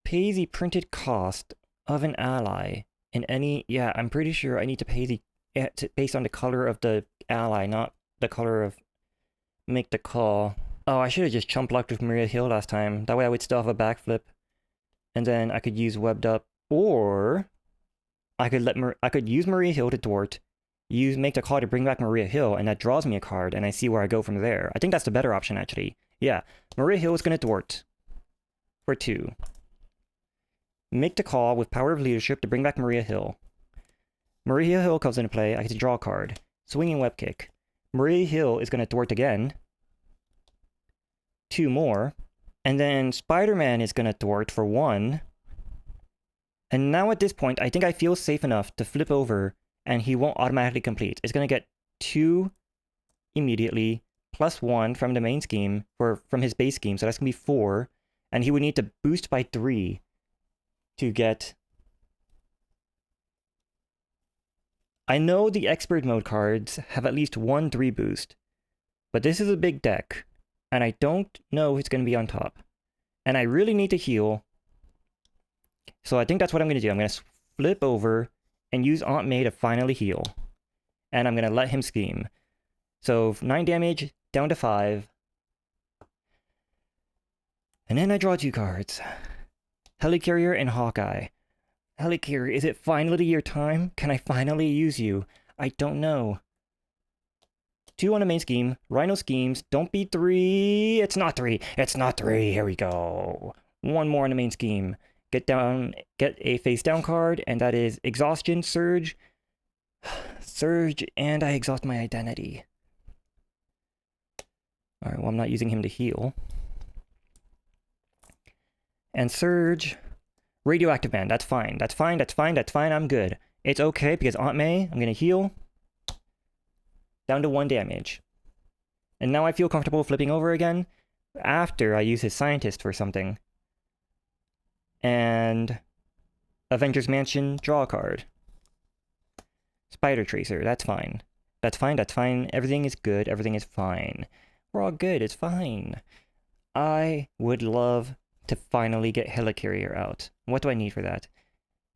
Pay the printed cost of an ally in any... Yeah, I'm pretty sure I need to pay the... based on the color of the ally, not the color of... Make the Call. Oh, I should have just chump blocked with Maria Hill last time. That way I would still have a backflip. And then I could use Webbed Up. Or I could use Maria Hill to Dort, Make the Call to bring back Maria Hill, and that draws me a card, and I see where I go from there. I think that's the better option, actually. Yeah, Maria Hill is going to Dort for 2. Make the Call with Power of Leadership to bring back Maria Hill. Maria Hill comes into play. I get to draw a card. Swinging Web Kick. Maria Hill is going to Dort again. 2 more. And then Spider-Man is going to Dort for 1. And now at this point, I think I feel safe enough to flip over, and he won't automatically complete. It's going to get 2 immediately, plus 1 from the main scheme, or from his base scheme, so that's going to be 4. And he would need to boost by 3 to get... I know the Expert Mode cards have at least 1 3 boost, but this is a big deck, and I don't know if it's going to be on top. And I really need to heal. So I think that's what I'm going to do. I'm going to flip over and use Aunt May to finally heal. And I'm going to let him scheme. So 9 damage, down to 5. And then I draw 2 cards. Helicarrier and Hawkeye. Helicarrier, is it finally your time? Can I finally use you? I don't know. 2 on the main scheme. Rhino schemes. Don't be 3. It's not 3. It's not 3. Here we go. 1 more on the main scheme. Get a face down card, and that is Exhaustion, Surge. Surge, and I exhaust my identity. Alright, well, I'm not using him to heal. And Surge. Radioactive Man, that's fine. That's fine, that's fine, that's fine, I'm good. It's okay, because Aunt May, I'm gonna heal. Down to 1 damage. And now I feel comfortable flipping over again after I use his Scientist for something. And Avengers Mansion, draw a card. Spider Tracer, that's fine. That's fine, that's fine. Everything is good, everything is fine. We're all good, it's fine. I would love to finally get Helicarrier out. What do I need for that?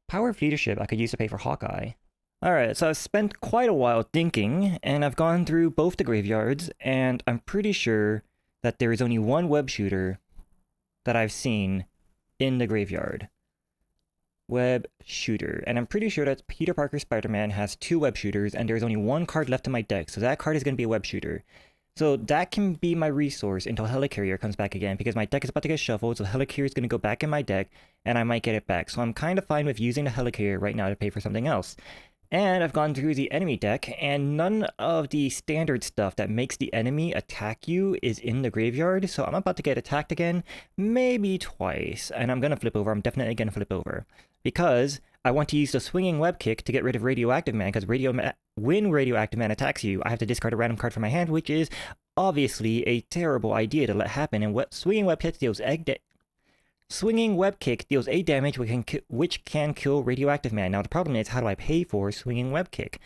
Power of Leadership I could use to pay for Hawkeye. Alright, so I've spent quite a while thinking, and I've gone through both the graveyards, and I'm pretty sure that there is only one web shooter that I've seen in the graveyard. Web shooter. And I'm pretty sure that Peter Parker Spider-Man has 2 web shooters, and there's only 1 card left in my deck, so that card is going to be a web shooter. So that can be my resource until Helicarrier comes back again, because my deck is about to get shuffled, so Helicarrier is going to go back in my deck, and I might get it back. So I'm kind of fine with using the Helicarrier right now to pay for something else. And I've gone through the enemy deck, and none of the standard stuff that makes the enemy attack you is in the graveyard, so I'm about to get attacked again, maybe twice, and I'm gonna flip over. I'm definitely gonna flip over. Because I want to use the Swinging Web Kick to get rid of Radioactive Man, because when Radioactive Man attacks you, I have to discard a random card from my hand, which is obviously a terrible idea to let happen, and Swinging Web Kick deals Swinging Web Kick deals 8 damage, which can kill Radioactive Man. Now, the problem is, how do I pay for Swinging Web Kick?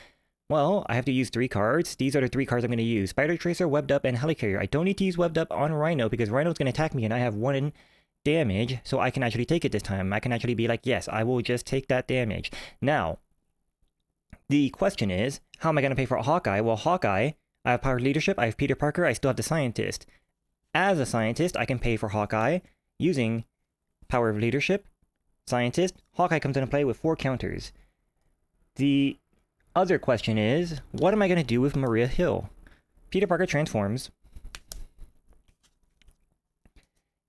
Well, I have to use 3 cards. These are the 3 cards I'm going to use. Spider Tracer, Webbed Up, and Helicarrier. I don't need to use Webbed Up on Rhino, because Rhino's going to attack me, and I have 1 in damage, so I can actually take it this time. I can actually be like, yes, I will just take that damage. Now, the question is, how am I going to pay for a Hawkeye? Well, Hawkeye, I have Power Leadership, I have Peter Parker, I still have the Scientist. As a Scientist, I can pay for Hawkeye using Power of Leadership, Scientist. Hawkeye comes into play with 4 counters. The other question is, what am I going to do with Maria Hill? Peter Parker transforms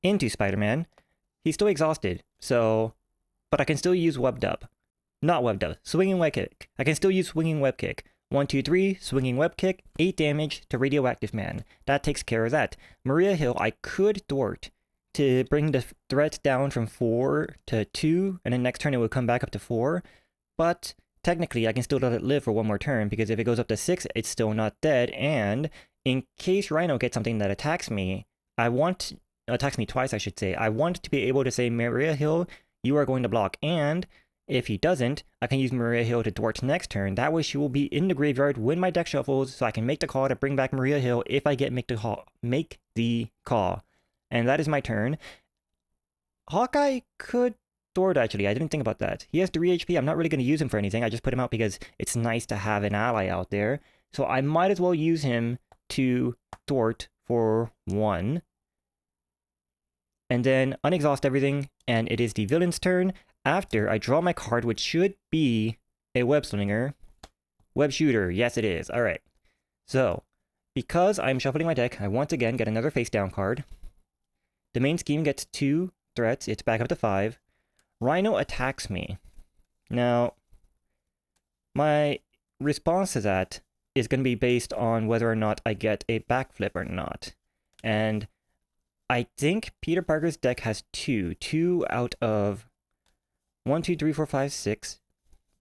into Spider-Man. He's still exhausted, so... But I can still use Webbed Up. Not Webbed Up. Swinging Web Kick. I can still use Swinging Web Kick. 1, 2, 3, Swinging Web Kick, 8 damage to Radioactive Man. That takes care of that. Maria Hill, I could thwart to bring the threat down from 4 to 2, and then next turn it would come back up to 4. But technically, I can still let it live for 1 more turn, because if it goes up to 6, it's still not dead, and in case Rhino gets something that attacks me, attacks me twice, I should say, I want to be able to say, Maria Hill, you are going to block, and if he doesn't, I can use Maria Hill to thwart next turn. That way she will be in the graveyard when my deck shuffles, so I can make the call to bring back Maria Hill if I make the call. And that is my turn. Hawkeye could thwart, actually. I didn't think about that. He has 3 HP. I'm not really going to use him for anything. I just put him out because it's nice to have an ally out there. So I might as well use him to thwart for 1. And then unexhaust everything, and it is the villain's turn. After I draw my card, which should be a web slinger. Web shooter. Yes, it is. Alright. So, because I'm shuffling my deck, I once again get another face down card. The main scheme gets 2 threats. It's back up to 5. Rhino attacks me. Now, my response to that is going to be based on whether or not I get a backflip or not. And I think Peter Parker's deck has 2. 2 out of 1, 2, 3, 4, 5, 6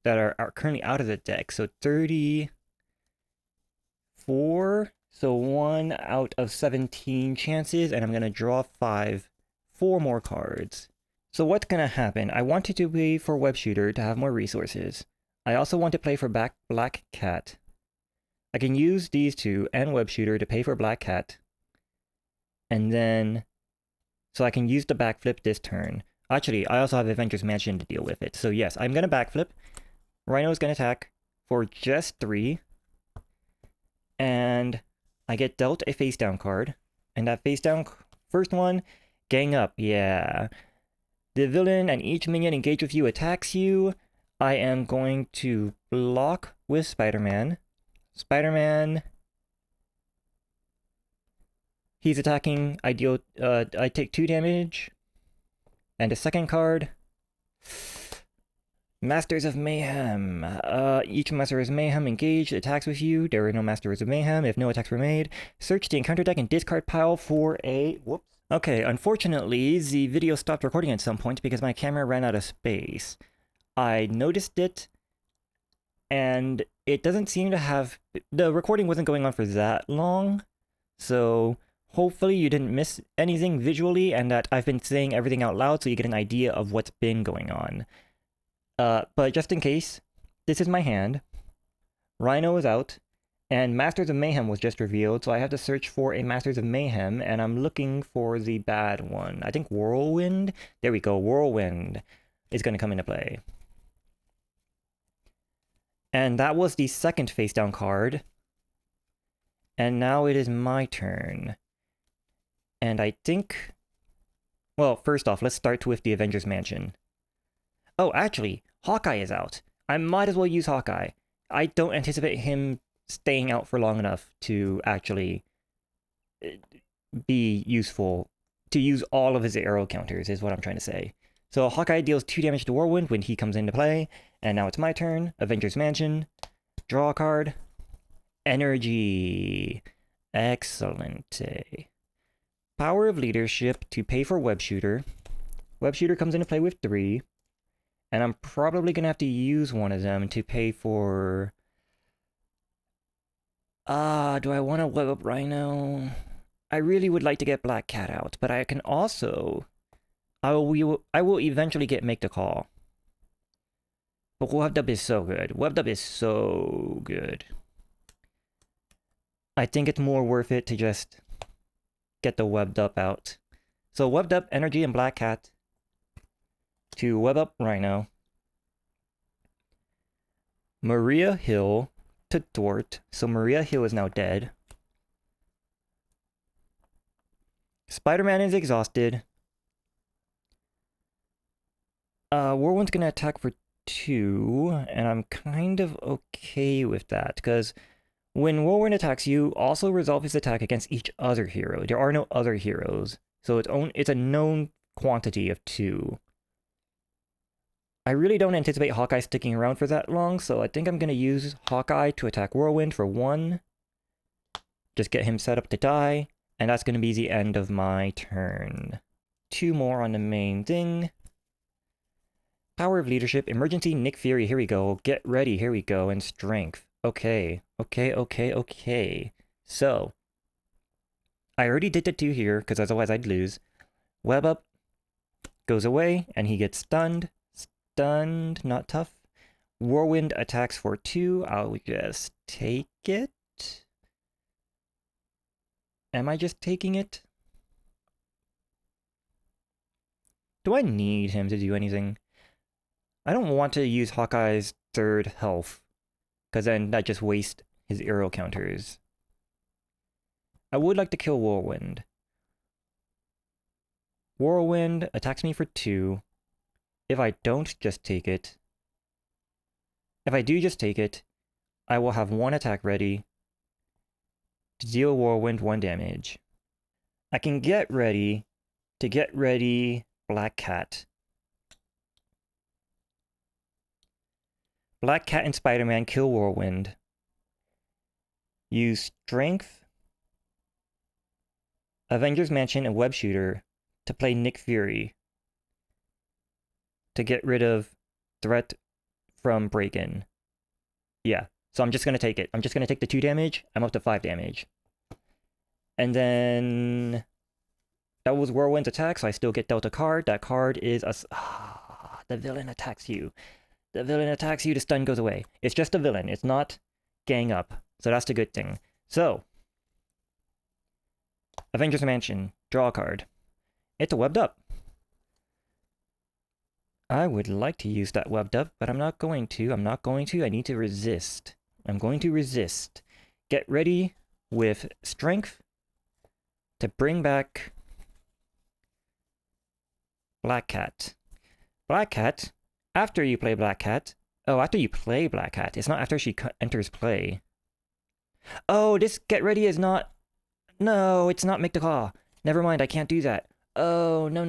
that are currently out of the deck. So 34. So 1 out of 17 chances, and I'm going to draw 4 more cards. So what's going to happen? I wanted to play for Web Shooter to have more resources. I also want to play for Black Cat. I can use these 2 and Web Shooter to pay for Black Cat. And then, so I can use the backflip this turn. Actually, I also have Avengers Mansion to deal with it. So yes, I'm going to backflip. Rhino is going to attack for just 3. And I get dealt a face down card. And that face down, first one, gang up, yeah. The villain and each minion engaged with you attacks you. I am going to block with Spider-Man. Spider-Man, he's attacking, I take 2 damage. And the second card, Masters of Mayhem. Each Master of Mayhem engaged attacks with you. There are no Masters of Mayhem if no attacks were made. Search the encounter deck and discard pile for a... Whoops. Okay, unfortunately, the video stopped recording at some point because my camera ran out of space. I noticed it, and it doesn't seem to have... The recording wasn't going on for that long, so hopefully you didn't miss anything visually and that I've been saying everything out loud so you get an idea of what's been going on. But just in case, this is my hand. Rhino is out, and Masters of Mayhem was just revealed, so I have to search for a Masters of Mayhem, and I'm looking for the bad one. I think Whirlwind? There we go, Whirlwind is going to come into play. And that was the second face-down card. And now it is my turn. And I think... Well, first off, let's start with the Avengers Mansion. Oh, actually, Hawkeye is out. I might as well use Hawkeye. I don't anticipate him staying out for long enough to actually be useful. To use all of his arrow counters is what I'm trying to say. So Hawkeye deals 2 damage to Whirlwind when he comes into play. And now it's my turn. Avengers Mansion. Draw a card. Energy. Excellent. Power of Leadership to pay for Web Shooter. Web Shooter comes into play with 3. And I'm probably going to have to use one of them to pay for... do I want to web up Rhino? I really would like to get Black Cat out, but I can also... I will eventually get Make the Call. But Webbed Up is so good. Webbed Up is so good. I think it's more worth it to just get the Webbed Up out. So Webbed Up, Energy, and Black Cat to web up Rhino. Maria Hill to thwart. So Maria Hill is now dead. Spider-Man is exhausted. Whirlwind's gonna attack for 2, and I'm kind of okay with that, because when Whirlwind attacks you, also resolve his attack against each other hero. There are no other heroes, so it's a known quantity of 2. I really don't anticipate Hawkeye sticking around for that long, so I think I'm going to use Hawkeye to attack Whirlwind for 1. Just get him set up to die, and that's going to be the end of my turn. 2 more on the main thing. Power of Leadership, Emergency, Nick Fury, here we go. Get ready, here we go, and Strength. Okay. So, I already did the 2 here, because otherwise I'd lose. Web Up goes away, and he gets stunned. Stunned, not tough. Whirlwind attacks for 2. I'll just take it. Am I just taking it? Do I need him to do anything? I don't want to use Hawkeye's 3rd health, because then that just wastes his arrow counters. I would like to kill Whirlwind. Whirlwind attacks me for 2. If I don't just take it... If I do just take it, I will have 1 attack ready to deal Whirlwind 1 damage. I can get ready to get ready Black Cat. Black Cat and Spider-Man kill Whirlwind. Use Strength, Avengers Mansion, and Web Shooter to play Nick Fury to get rid of threat from Break-In. Yeah, so I'm just going to take it. I'm just going to take the 2 damage. I'm up to 5 damage. And then... That was Whirlwind's attack, so I still get dealt a card. That card is a... the villain attacks you. The villain attacks you, the stun goes away. It's just a villain. It's not gang up. So that's the good thing. So... Avengers Mansion. Draw a card. It's a Webbed Up. I would like to use that Webbed Up, but I'm not going to. I need to resist. I'm going to resist. Get ready with Strength to bring back Black Cat. Black Cat, after you play Black Cat... Oh, after you play Black Cat. It's not after she enters play. Oh, this Get Ready is not... No, it's not Make the Call. Never mind, I can't do that. Oh, no.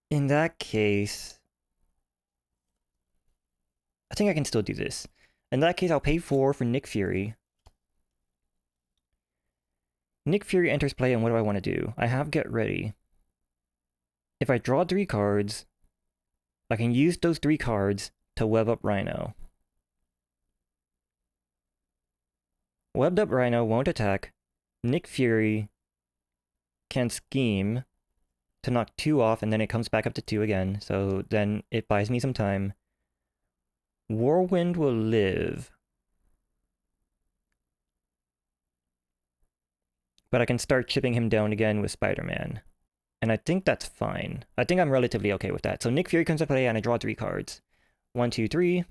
In that case, I think I can still do this. In that case, I'll pay 4 for Nick Fury. Nick Fury enters play, and what do I want to do? I have Get Ready. If I draw 3 cards, I can use those 3 cards to web up Rhino. Webbed up Rhino won't attack. Nick Fury can scheme to knock 2 off, and then it comes back up to 2 again, so then it buys me some time. Whirlwind will live. But I can start chipping him down again with Spider-Man. And I think that's fine. I think I'm relatively okay with that. So Nick Fury comes to play and I draw 3 cards. 1, 2, 3.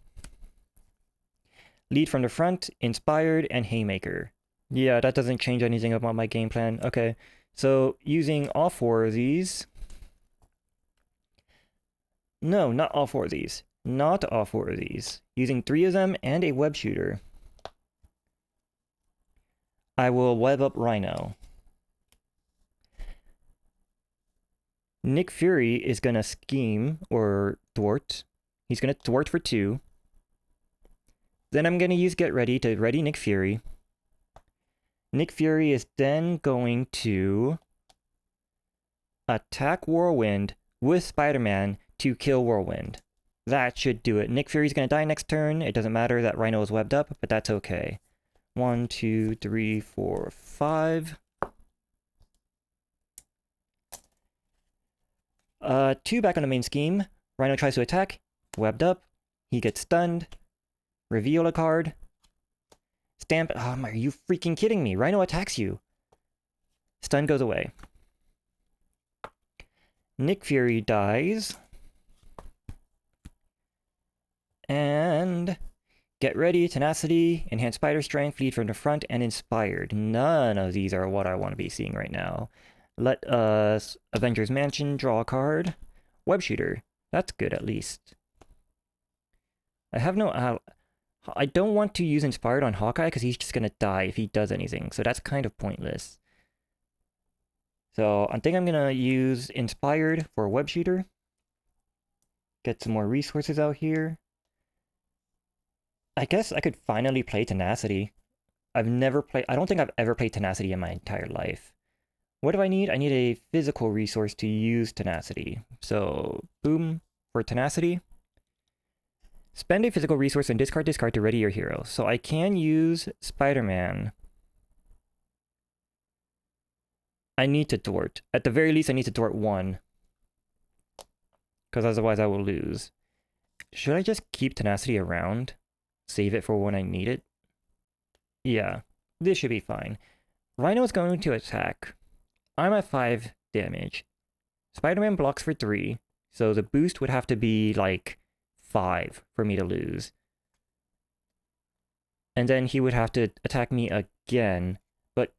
Lead from the front, Inspired, and Haymaker. Yeah, that doesn't change anything about my game plan. Okay, so using all 4 of these. No, not all 4 of these. Not all 4 of these. Using 3 of them and a web shooter. I will web up Rhino. Nick Fury is gonna scheme or thwart. He's gonna thwart for 2. Then I'm gonna use Get Ready to ready Nick Fury. Nick Fury is then going to attack Whirlwind with Spider-Man to kill Whirlwind. That should do it. Nick Fury's gonna die next turn. It doesn't matter that Rhino is webbed up, but that's okay. 1, 2, 3, 4, 5. 2 back on the main scheme. Rhino tries to attack. Webbed up. He gets stunned. Reveal a card. Stamp. Oh, are you freaking kidding me? Rhino attacks you. Stun goes away. Nick Fury dies. And Get Ready, Tenacity, Enhanced Spider Strength, Lead from the front, and Inspired. None of these are what I want to be seeing right now. Let us Avengers Mansion draw a card. Web Shooter. That's good at least. I have no... I don't want to use Inspired on Hawkeye because he's just going to die if he does anything. So that's kind of pointless. So I think I'm going to use Inspired for a Web Shooter. Get some more resources out here. I guess I could finally play Tenacity. I don't think I've ever played Tenacity in my entire life. What do I need? I need a physical resource to use Tenacity. So, boom, for Tenacity. Spend a physical resource and discard to ready your hero. So I can use Spider-Man. I need to thwart. At the very least, I need to thwart 1. Because otherwise I will lose. Should I just keep Tenacity around? Save it for when I need it? Yeah, this should be fine. Rhino is going to attack. I'm at 5 damage. Spider-Man blocks for 3, so the boost would have to be like 5 for me to lose. And then he would have to attack me again, but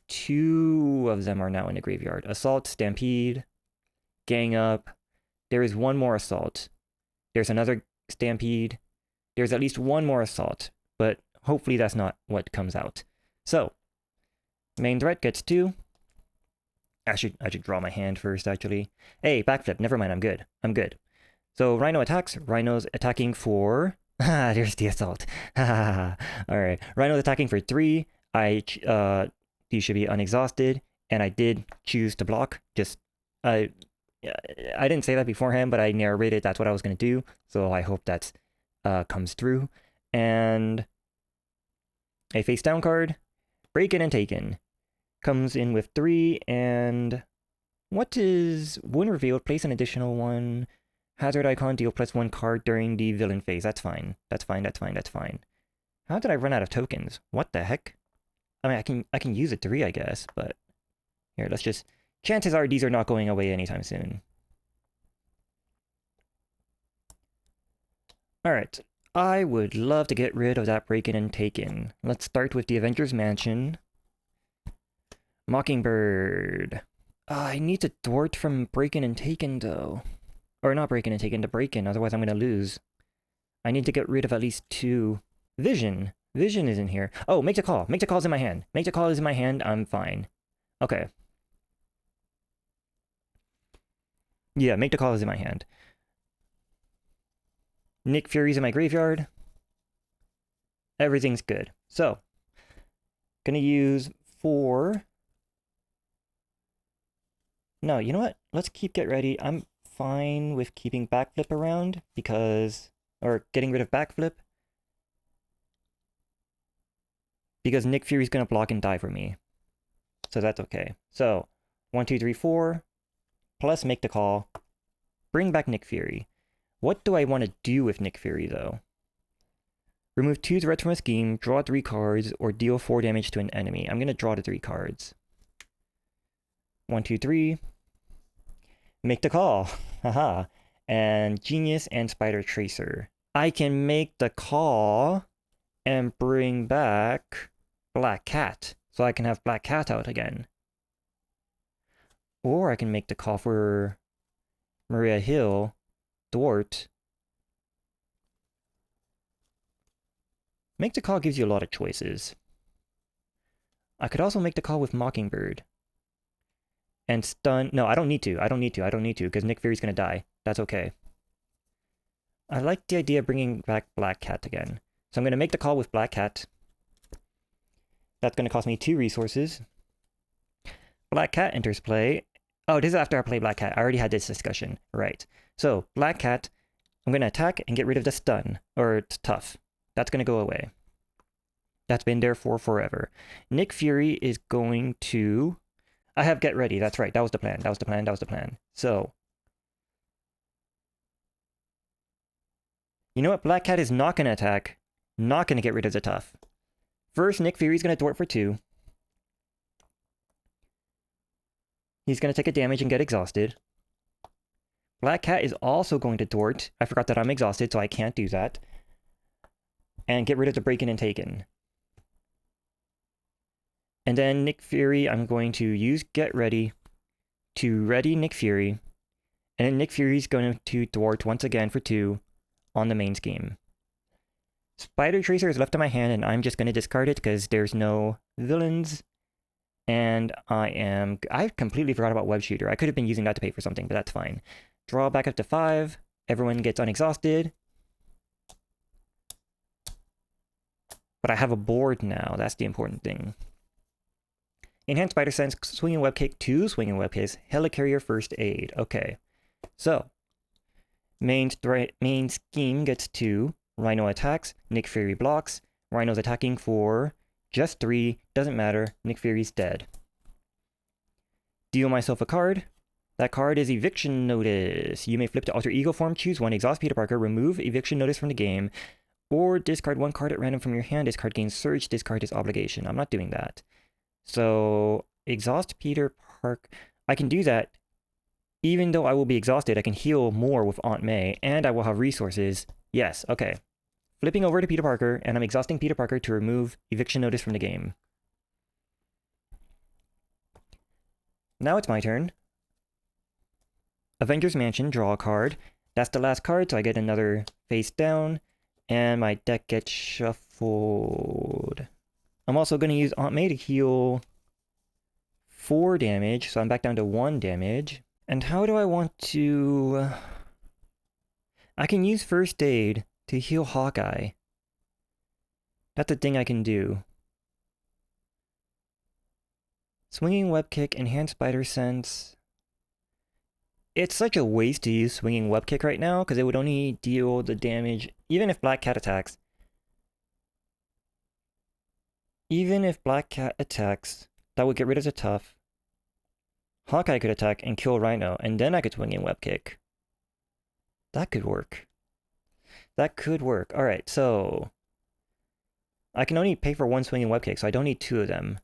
2 of them are now in the graveyard. Assault, Stampede, Gang Up. There is 1 more Assault. There's another Stampede. There's at least 1 more Assault, but hopefully that's not what comes out. So, main threat gets 2. I should draw my hand first, actually. Hey, backflip. Never mind, I'm good. I'm good. So, Rhino attacks. Rhino's attacking for... there's the Assault. Alright. Rhino's attacking for 3. He should be unexhausted, and I did choose to block. I didn't say that beforehand, but I narrated that's what I was going to do, so I hope that comes through. And a face down card, Breaking and Taken. Comes in with 3, and what is when revealed, place an additional 1 hazard icon, deal +1 card during the villain phase. That's fine. That's fine. How did I run out of tokens? What the heck? I mean, I can use a 3, I guess, but here, let's just... Chances are these are not going away anytime soon. Alright, I would love to get rid of that Breaking and Taken. Let's start with the Avengers Mansion. Mockingbird. I need to thwart from Breaking and Taken, though. Or not Breaking and Taken, to Breaking, otherwise I'm gonna lose. I need to get rid of at least 2. Vision. Vision is in here. Oh, Make the Call. Make the Call is in my hand. Make the Call is in my hand, I'm fine. Okay. Yeah, Make the Call is in my hand. Nick Fury's in my graveyard. Everything's good. So, gonna use 4. No, you know what? Let's keep Get Ready. I'm fine with keeping Backflip around because... Or getting rid of Backflip. Because Nick Fury's gonna block and die for me. So that's okay. So, 1, 2, 3, 4. Plus Make the Call. Bring back Nick Fury. What do I want to do with Nick Fury, though? Remove 2 threats from a scheme, draw 3 cards, or deal 4 damage to an enemy. I'm gonna draw the 3 cards. 1, 2, 3. Make the Call. Haha. And Genius and Spider Tracer. I can make the call and bring back Black Cat. So I can have Black Cat out again. Or I can make the call for Maria Hill, Dwart. Make the Call gives you a lot of choices. I could also make the call with Mockingbird. And stun... No, I don't need to, because Nick Fury's gonna die. That's okay. I like the idea of bringing back Black Cat again. So I'm gonna make the call with Black Cat. That's gonna cost me 2 resources. Black Cat enters play. Oh, this is after I play Black Cat. I already had this discussion. Right. So, Black Cat, I'm gonna attack and get rid of the stun. Or it's tough. That's gonna go away. That's been there for forever. Nick Fury is going to... I have Get Ready. That's right. That was the plan. So... You know what? Black Cat is not going to attack. Not going to get rid of the tough. First, Nick Fury's going to Dwart for 2. He's going to take a damage and get exhausted. Black Cat is also going to Dwart. I forgot that I'm exhausted, so I can't do that. And get rid of the Breakin' and Taken. And then Nick Fury, I'm going to use Get Ready to ready Nick Fury. And then Nick Fury's going to Dwart once again for 2 on the main scheme. Spider Tracer is left in my hand, and I'm just going to discard it because there's no villains. And I completely forgot about Web Shooter. I could have been using that to pay for something, but that's fine. Draw back up to 5. Everyone gets unexhausted. But I have a board now. That's the important thing. Enhanced Spider Sense, Swinging Web Kick, 2 Swinging Web Kicks, Helicarrier First Aid. Okay. So, main scheme gets 2. Rhino attacks, Nick Fury blocks. Rhino's attacking for just 3. Doesn't matter. Nick Fury's dead. Deal myself a card. That card is Eviction Notice. You may flip to Alter Ego form, choose 1, exhaust Peter Parker, remove Eviction Notice from the game, or discard 1 card at random from your hand. This card gains Surge. This card is Obligation. I'm not doing that. So, exhaust Peter Parker. I can do that. Even though I will be exhausted, I can heal more with Aunt May, and I will have resources. Yes, okay. Flipping over to Peter Parker, and I'm exhausting Peter Parker to remove Eviction Notice from the game. Now it's my turn. Avengers Mansion, draw a card. That's the last card, so I get another face down, and my deck gets shuffled. I'm also going to use Aunt May to heal 4 damage, so I'm back down to 1 damage. And how do I want to... I can use First Aid to heal Hawkeye. That's a thing I can do. Swinging Web Kick, Enhanced Spider Sense. It's such a waste to use Swinging Web Kick right now, because it would only deal the damage, even if Black Cat attacks. Even if Black Cat attacks, that would get rid of the tough. Hawkeye could attack and kill Rhino, and then I could swing in Web Kick. That could work. That could work. Alright, so... I can only pay for 1 swinging Web Kick, so I don't need 2 of them.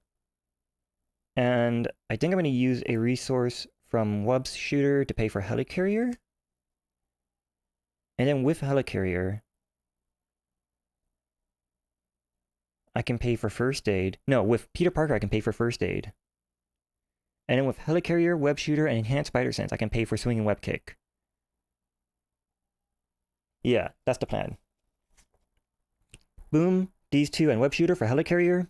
And I think I'm going to use a resource from Web Shooter to pay for Helicarrier. And then with Helicarrier, I can pay for First Aid. No, with Peter Parker, I can pay for First Aid. And then with Helicarrier, Web Shooter, and Enhanced Spider Sense, I can pay for Swinging Web Kick. Yeah, that's the plan. Boom, these 2 and Web Shooter for Helicarrier.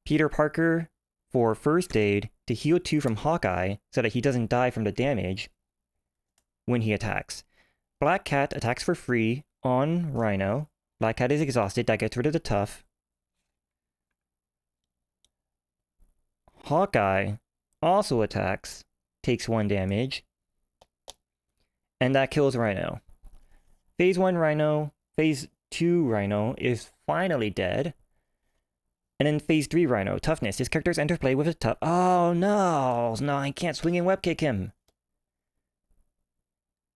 Peter Parker for First Aid, to heal 2 from Hawkeye so that he doesn't die from the damage when he attacks. Black Cat attacks for free on Rhino. Black Cat is exhausted. That gets rid of the tough. Hawkeye also attacks, takes 1 damage, and that kills Rhino. Phase 1 Rhino, Phase 2 Rhino is finally dead. And then Phase 3 Rhino, toughness. His characters enter play with a tough. Oh no! No, I can't swing and web kick him.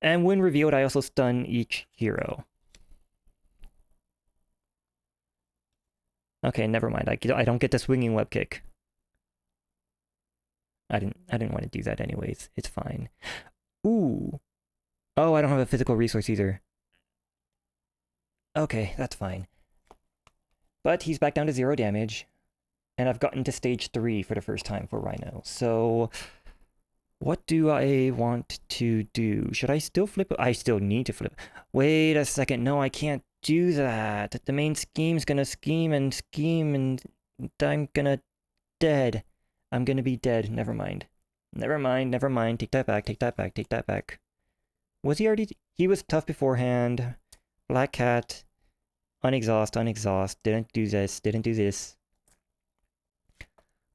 And when revealed, I also stun each hero. Okay, never mind. I don't get the swinging web kick. I didn't want to do that anyways. It's fine. Ooh. Oh, I don't have a physical resource either. Okay, that's fine. But he's back down to 0 damage. And I've gotten to stage 3 for the first time for Rhino. So, what do I want to do? Should I still flip? I still need to flip. Wait a second. No, I can't do that. The main scheme's gonna scheme and I'm gonna dead. I'm gonna be dead. Never mind. Never mind. Never mind. Take that back. Take that back. Take that back. Was he already? He was tough beforehand. Black Cat. Unexhaust. Didn't do this.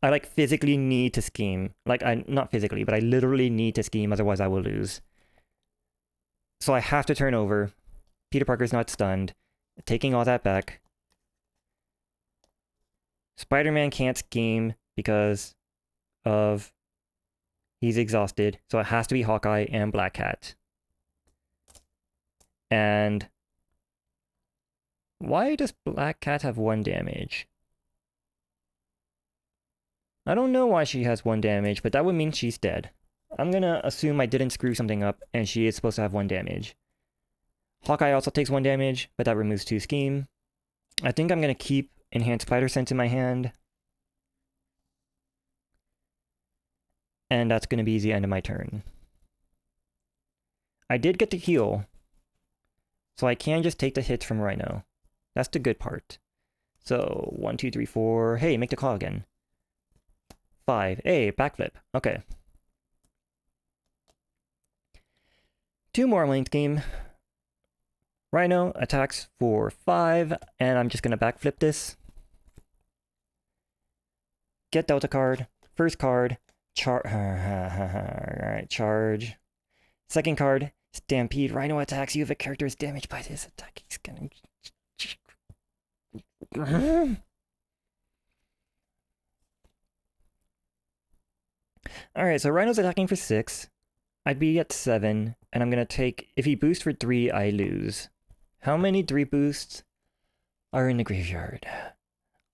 I like physically need to scheme. Like not physically, but I literally need to scheme, otherwise I will lose. So I have to turn over. Peter Parker's not stunned. Taking all that back. Spider-Man can't scheme because of he's exhausted. So it has to be Hawkeye and Black Cat. And why does Black Cat have 1 damage? I don't know why she has 1 damage, but that would mean she's dead. I'm gonna assume I didn't screw something up, and she is supposed to have 1 damage. Hawkeye also takes 1 damage, but that removes 2 scheme. I think I'm gonna keep Enhanced Spider Sense in my hand. And that's gonna be the end of my turn. I did get to heal, so I can just take the hits from Rhino. That's the good part. So, 1, 2, 3, 4. Hey, make the call again. 5. Hey, backflip. Okay. 2 more lane scheme. Rhino attacks for 5, and I'm just gonna backflip this. Get Delta card. First card. Alright, charge. Second card. Stampede. Rhino attacks you if a character is damaged by this attack. He's gonna... Alright, so Rhino's attacking for 6. I'd be at 7, and I'm gonna take... If he boosts for 3, I lose. How many 3 boosts are in the graveyard?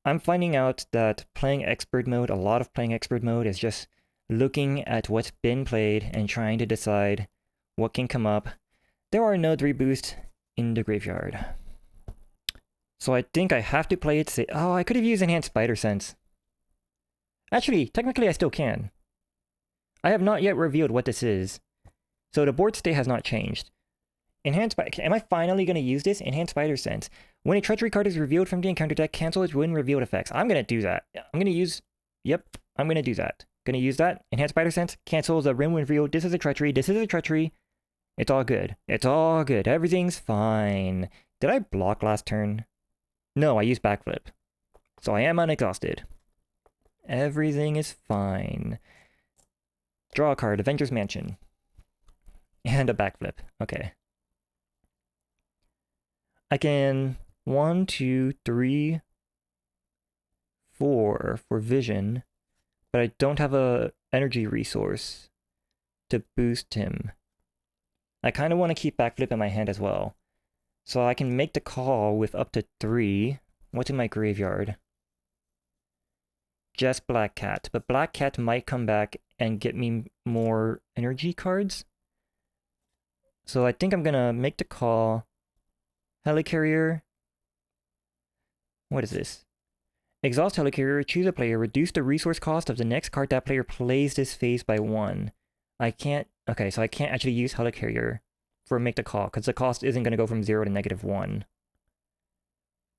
I'm finding out that playing expert mode, a lot of playing expert mode is just looking at what's been played and trying to decide what can come up. There are no 3 boosts in the graveyard. So I think I have to play it safe. Oh, I could have used Enhanced Spider Sense. Actually, technically I still can. I have not yet revealed what this is. So the board state has not changed. Enhanced Spider... Am I finally going to use this? Enhanced Spider Sense. When a treachery card is revealed from the encounter deck, cancel its when revealed effects. I'm going to do that. I'm going to use... Yep, I'm going to do that. Going to use that. Enhanced Spider Sense. Cancels the when revealed. This is a treachery. This is a treachery. It's all good. It's all good. Everything's fine. Did I block last turn? No, I used backflip. So I am unexhausted. Everything is fine. Draw a card. Avengers Mansion. And a backflip. Okay. I can 1, 2, 3, 4 for vision, but I don't have a energy resource to boost him. I kind of want to keep backflip in my hand as well. So I can make the call with up to 3. What's in my graveyard? Just Black Cat. But Black Cat might come back and get me more energy cards. So I think I'm going to make the call. Helicarrier. What is this? Exhaust Helicarrier, choose a player, reduce the resource cost of the next card that player plays this phase by 1. I can't... Okay, so I can't actually use Helicarrier for make the call, because the cost isn't going to go from 0 to -1.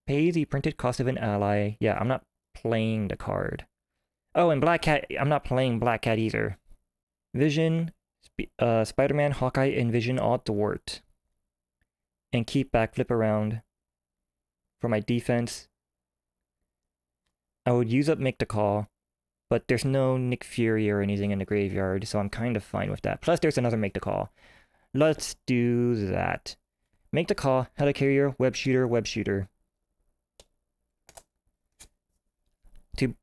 Pay the printed cost of an ally. Yeah, I'm not playing the card. Oh, and Black Cat. I'm not playing Black Cat either. Vision, Spider-Man, Hawkeye, and Vision all thwart. And keep backflip around for my defense. I would use up Make the Call, but there's no Nick Fury or anything in the graveyard, so I'm kind of fine with that. Plus, there's another Make the Call. Let's do that. Make the Call, Helicarrier, Web Shooter. To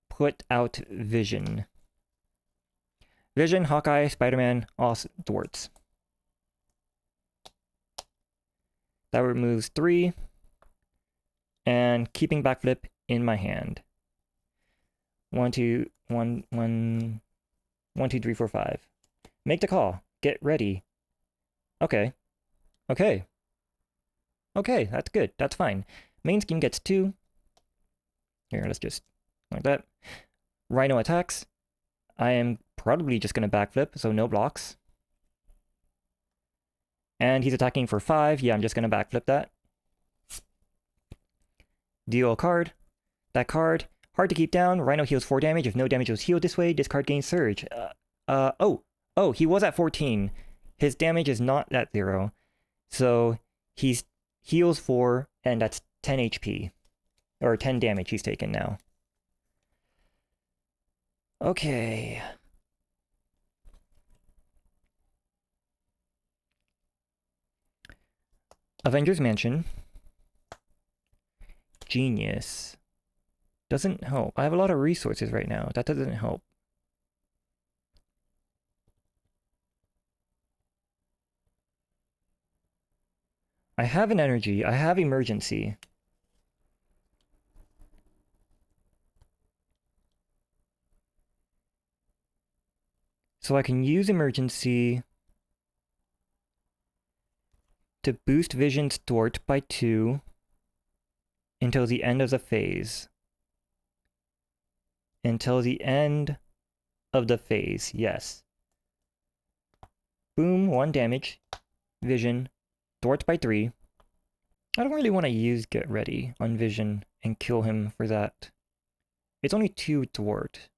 put out Vision. Vision, Hawkeye, Spider-Man, all thwarts. That removes 3. And keeping backflip in my hand. 1, 2, 1, 1, 1, 2, 3, 4, 5. Make the call. Get ready. Okay. Okay, that's good. That's fine. Main scheme gets 2. Here, let's just like that. Rhino attacks. I am probably just going to backflip, so no blocks. And he's attacking for 5. Yeah, I'm just going to backflip that. Deal a card. That card, hard to keep down. Rhino heals 4 damage. If no damage was healed this way, this card gains Surge. Oh, he was at 14. His damage is not at 0. So he's heals 4, and that's 10 HP. Or 10 damage he's taken now. Okay. Avengers Mansion. Genius. Doesn't help. I have a lot of resources right now. That doesn't help. I have an energy. I have emergency. So I can use emergency to boost Vision's thwart by 2 until the end of the phase. Until the end of the phase, yes. Boom, 1 damage. Vision. Thwart by 3. I don't really want to use Get Ready on Vision and kill him for that. It's only 2 thwart.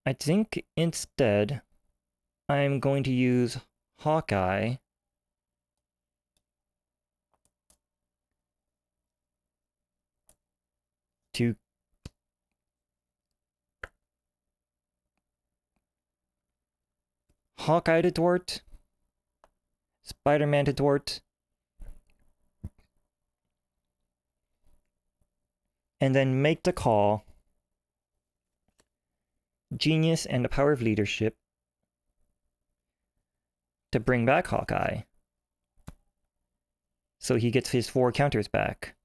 I think instead I'm going to use Hawkeye to Hawkeye to thwart, Spider-Man to thwart, and then make the call. Genius and the power of leadership to bring back Hawkeye. So he gets his 4 counters back.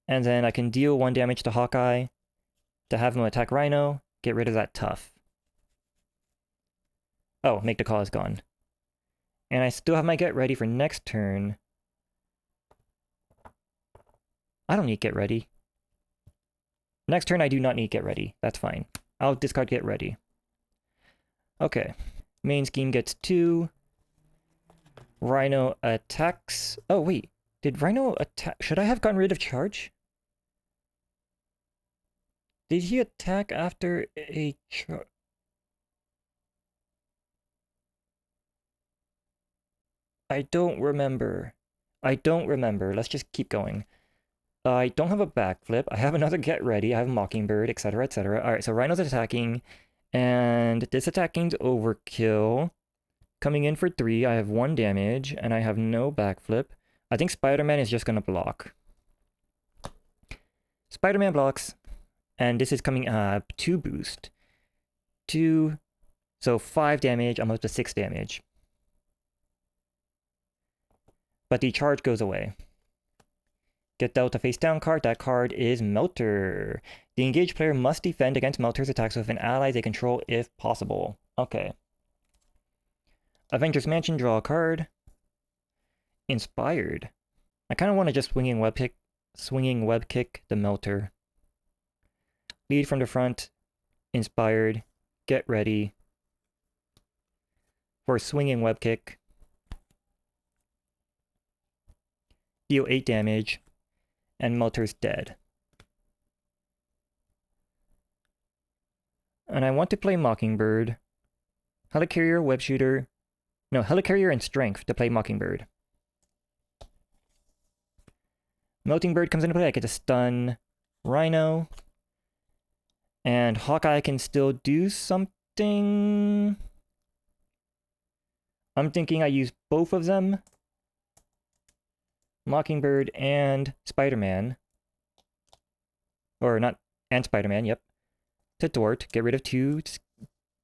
And then I can deal 1 damage to Hawkeye to have him attack Rhino, get rid of that tough. Oh, make the call is gone. And I still have my Get Ready for next turn. I don't need Get Ready. Next turn I do not need Get Ready. That's fine. I'll discard Get Ready. Okay. Main scheme gets 2. Rhino attacks. Oh, wait. Did Rhino attack? Should I have gotten rid of charge? Did he attack after a charge? I don't remember. Let's just keep going. I don't have a backflip. I have another Get Ready. I have Mockingbird, etc., etc. Alright, so Rhino's attacking. And this attacking's overkill. Coming in for 3. I have 1 damage. And I have no backflip. I think Spider-Man is just gonna block. Spider-Man blocks. And this is coming up 2 boost. 2. So 5 damage. I'm up to 6 damage. But the charge goes away. Get dealt a face down card. That card is Melter. The engaged player must defend against Melter's attacks with an ally they control if possible. Okay. Avengers Mansion, draw a card. Inspired. I kind of want to just swinging web kick the Melter. Lead from the front. Inspired. Get ready for swinging web kick. Deal 8 damage. and Melter's dead. And I want to play Mockingbird. Helicarrier, Web Shooter. No, Helicarrier and Strength to play Mockingbird. Melting Bird comes into play. I get to stun Rhino. And Hawkeye can still do something. I'm thinking I use both of them. Mockingbird and Spiderman. Or not, and Spiderman, yep. To thwart, get rid of 2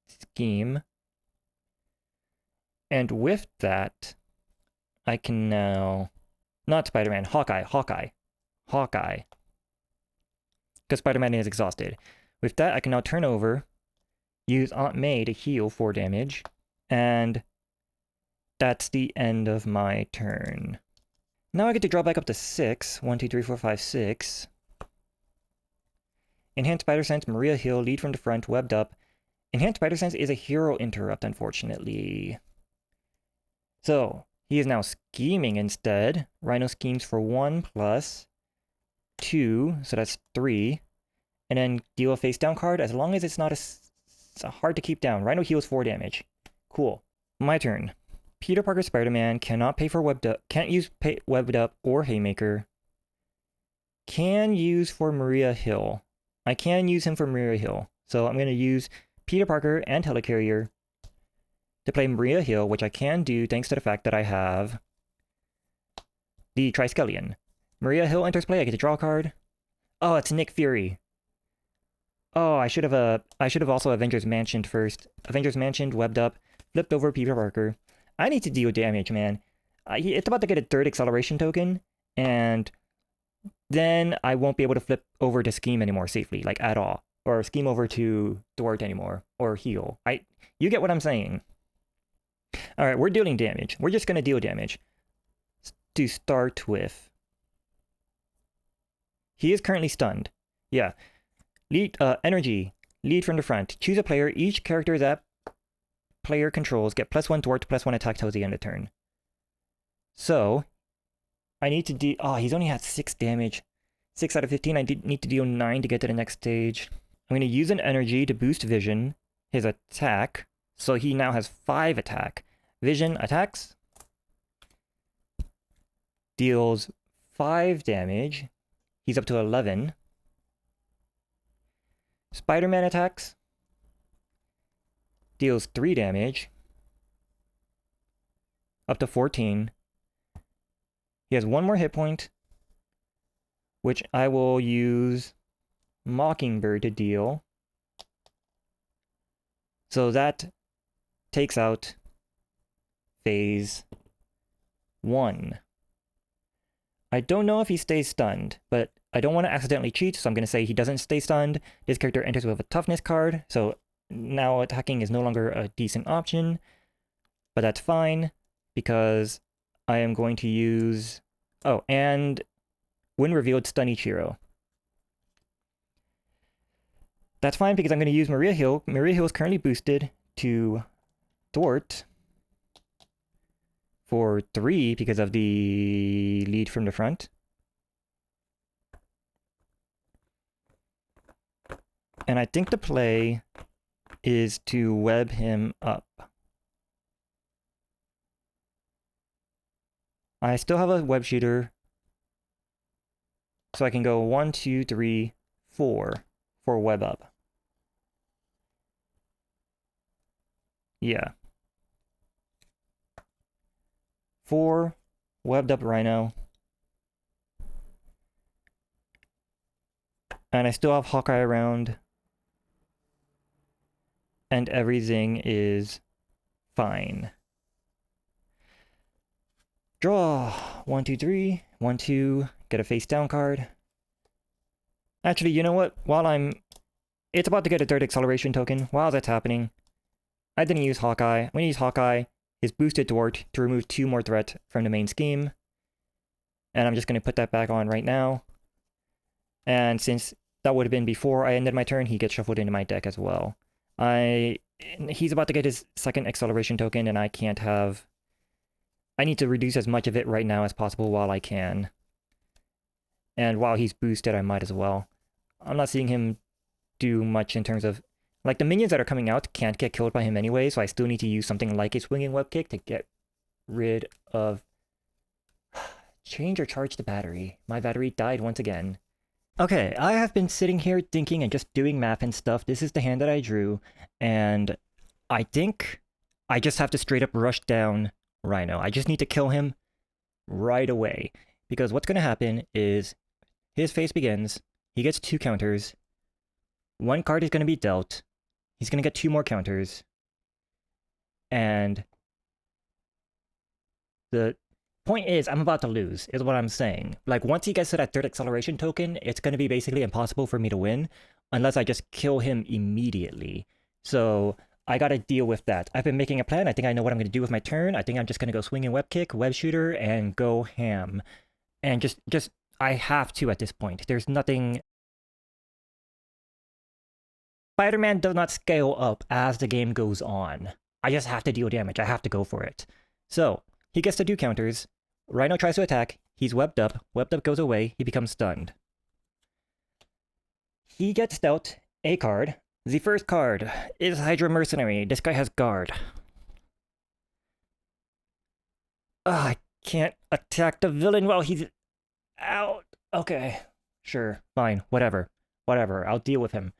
scheme. And with that, I can now... Not Spider-Man, Hawkeye. Because Spider-Man is exhausted. With that, I can now turn over, use Aunt May to heal 4 damage, and that's the end of my turn. Now I get to draw back up to 6. 1, 2, 3, 4, 5, 6. Enhanced Spider Sense, Maria Hill, lead from the front, webbed up. Enhanced Spider Sense is a hero interrupt, unfortunately. So, he is now scheming instead. Rhino schemes for 1 plus 2, so that's 3. And then deal a face down card as long as it's not hard to keep down. Rhino heals 4 damage. Cool. My turn. Peter Parker Spider-Man cannot pay for webbed up, can't use webbed up or Haymaker. Can use for Maria Hill. I can use him for Maria Hill. So I'm going to use Peter Parker and Helicarrier to play Maria Hill, which I can do thanks to the fact that I have the Triskelion. Maria Hill enters play, I get to draw a card. Oh, it's Nick Fury. Oh, I should have also Avengers Mansioned first. Avengers Mansioned, webbed up, flipped over Peter Parker. I need to deal damage, man. It's about to get a 3rd acceleration token, and then I won't be able to flip over to scheme anymore safely, like at all. Or scheme over to thwart anymore, or heal. You get what I'm saying. Alright, we're dealing damage. We're just gonna deal damage. To start with. He is currently stunned. Yeah. Lead, energy. Lead from the front. Choose a player. Each character that player controls get +1 thwart, +1 attack till the end of turn. So, I need to deal... Oh, he's only had 6 damage. 6 out of 15. I need to deal 9 to get to the next stage. I'm going to use an energy to boost Vision, his attack. So he now has 5 attack. Vision attacks. Deals 5 damage. He's up to 11. Spider-Man attacks. Deals 3 damage. Up to 14. He has 1 more hit point, which I will use Mockingbird to deal. So that takes out phase 1. I don't know if he stays stunned, but I don't want to accidentally cheat, so I'm going to say he doesn't stay stunned. This character enters with a toughness card, so now attacking is no longer a decent option. But that's fine, because I am going to use... Oh, and when revealed, stun Ichiro. That's fine, because I'm going to use Maria Hill. Maria Hill is currently boosted to thwart for 3 because of the lead from the front. And I think the play is to web him up. I still have a web shooter, so I can go 1, 2, 3, 4 for web up. Yeah. 4 webbed up Rhino. And I still have Hawkeye around. And everything is fine. Draw. 1, 2, 3. 1, 2. Get a face down card. Actually, you know what? It's about to get a 3rd acceleration token. While that's happening, I didn't use Hawkeye. I'm going to use Hawkeye, his boosted thwart, to remove 2 more threat from the main scheme. And I'm just going to put that back on right now. And since that would have been before I ended my turn, he gets shuffled into my deck as well. He's about to get his 2nd acceleration token, and I can't have... I need to reduce as much of it right now as possible while I can. And while he's boosted, I might as well. I'm not seeing him do much in terms of... Like, the minions that are coming out can't get killed by him anyway, so I still need to use something like a swinging web kick to get rid of... Change or charge the battery. My battery died once again. Okay, I have been sitting here thinking and just doing math and stuff. This is the hand that I drew, and I think I just have to straight up rush down Rhino. I just need to kill him right away. Because what's going to happen is his phase begins, he gets 2 counters, 1 card is going to be dealt, he's going to get 2 more counters, and the point is, I'm about to lose, is what I'm saying. Like, once he gets to that 3rd acceleration token, it's going to be basically impossible for me to win, unless I just kill him immediately. So, I gotta deal with that. I've been making a plan, I think I know what I'm going to do with my turn. I think I'm just going to go swinging web kick, web shooter, and go ham. And just, I have to at this point. There's nothing... Spider-Man does not scale up as the game goes on. I just have to deal damage, I have to go for it. So, he gets to do counters. Rhino tries to attack, he's webbed up goes away, he becomes stunned. He gets dealt a card. The first card is Hydra Mercenary. This guy has guard. I can't attack the villain while he's out. Okay, sure, fine, whatever, I'll deal with him.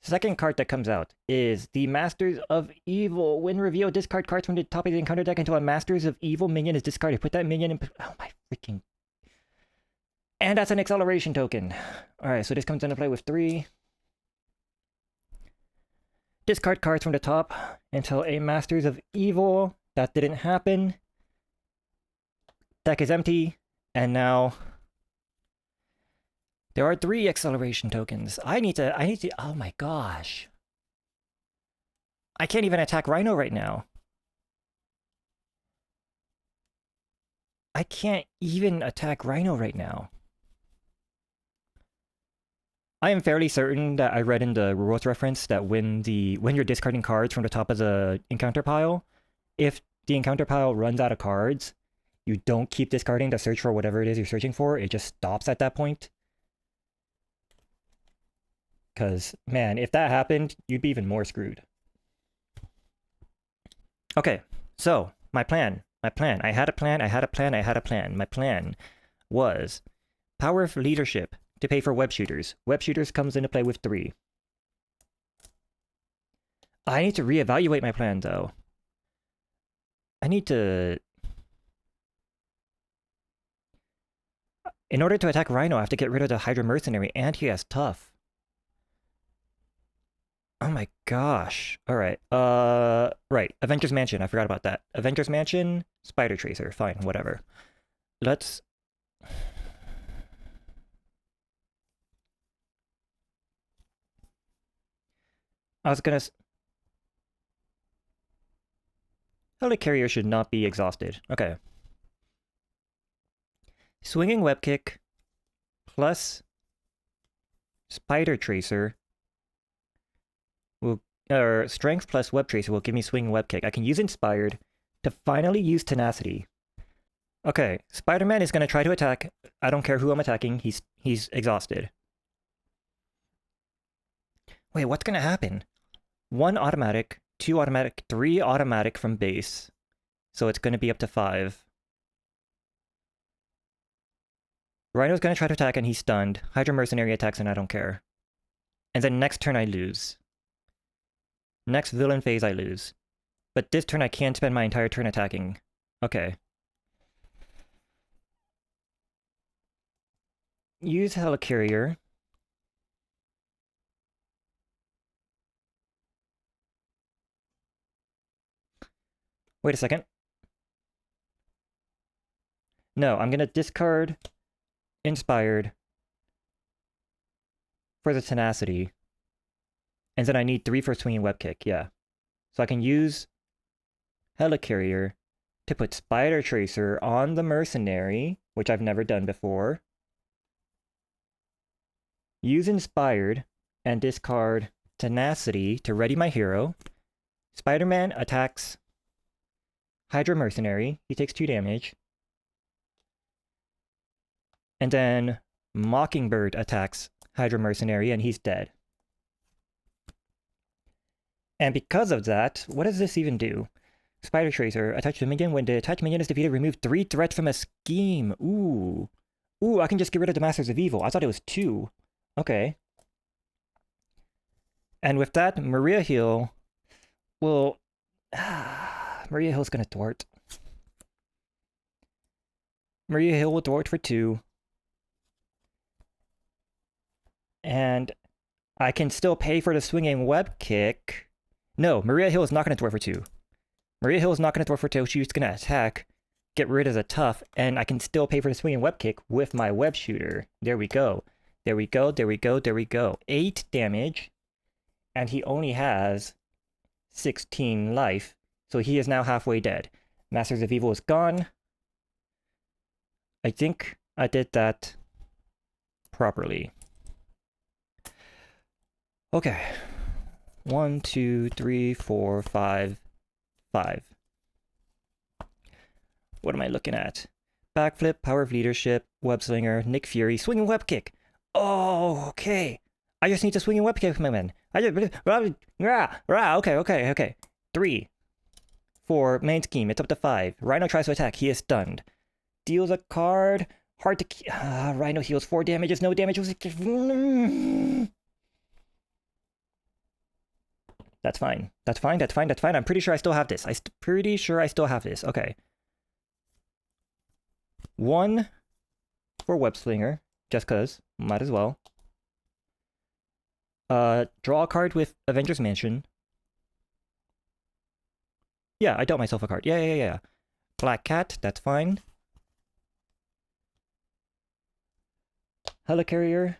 Second card that comes out is the Masters of Evil. When revealed, discard cards from the top of the encounter deck until a Masters of Evil minion is discarded. Put that minion in... Oh my freaking... And that's an acceleration token. Alright, so this comes into play with 3. Discard cards from the top until a Masters of Evil. That didn't happen. Deck is empty. And now... There are 3 acceleration tokens. I need to, oh my gosh. I can't even attack Rhino right now. I can't even attack Rhino right now. I am fairly certain that I read in the rules reference that when you're discarding cards from the top of the encounter pile, if the encounter pile runs out of cards, you don't keep discarding to search for whatever it is you're searching for, it just stops at that point. Because, man, if that happened, you'd be even more screwed. Okay, so, my plan. I had a plan. My plan was Power of Leadership to pay for web shooters. Web shooters comes into play with 3. I need to reevaluate my plan, though. I need to... In order to attack Rhino, I have to get rid of the Hydra Mercenary, and he has tough. Oh my gosh. Alright, right. Avengers Mansion, I forgot about that. Avengers Mansion, Spider Tracer, fine, whatever. Let's... I was gonna... Helicarrier should not be exhausted. Okay. Swinging Web Kick plus Spider Tracer will, or Strength plus Web Tracer will give me Swinging Web Kick. I can use Inspired to finally use Tenacity. Okay, Spider-Man is gonna try to attack. I don't care who I'm attacking. He's exhausted. Wait, what's gonna happen? 1 automatic, 2 automatic, 3 automatic from base. So it's gonna be up to 5. Rhino's gonna try to attack and he's stunned. Hydra Mercenary attacks and I don't care. And then next turn I lose. Next villain phase I lose. But this turn I can't spend my entire turn attacking. Okay. Use Helicarrier. Wait a second. No, I'm gonna discard Inspired for the Tenacity. And then I need 3 for Swinging Web Kick, yeah. So I can use Helicarrier to put Spider Tracer on the Mercenary, which I've never done before. Use Inspired and discard Tenacity to ready my hero. Spider-Man attacks Hydra Mercenary. He takes 2 damage. And then Mockingbird attacks Hydra Mercenary, and he's dead. And because of that, what does this even do? Spider Tracer, attach to minion. When the attached minion is defeated, remove 3 threats from a scheme. Ooh. Ooh, I can just get rid of the Masters of Evil. I thought it was 2. Okay. And with that, Maria Hill will... Maria Hill's gonna thwart. Maria Hill will thwart for 2. And I can still pay for the swinging web kick. No, Maria Hill is not gonna thwart for 2. Maria Hill is not gonna thwart for 2. She's gonna attack, get rid of the tough, and I can still pay for the swinging web kick with my web shooter. There we go. There we go, there we go, there we go. 8 damage. And he only has 16 life. So he is now halfway dead. Masters of Evil is gone. I think I did that properly. Okay. 1, 2, 3, 4, 5, 5. What am I looking at? Backflip, Power of Leadership, Web Slinger, Nick Fury, Swinging Web Kick. Oh, okay. I just need to swing a web kick, my man. Okay. 3. 4, main scheme. It's up to 5. Rhino tries to attack. He is stunned. Deals a card. Hard to... Rhino heals 4 damages. No damage. That's fine. That's fine. That's fine. That's fine. I'm pretty sure I still have this. Pretty sure I still have this. Okay. 1 for Web Slinger. Just cause. Might as well. Draw a card with Avengers Mansion. Yeah, I dealt myself a card. Yeah. Black Cat, that's fine. Helicarrier.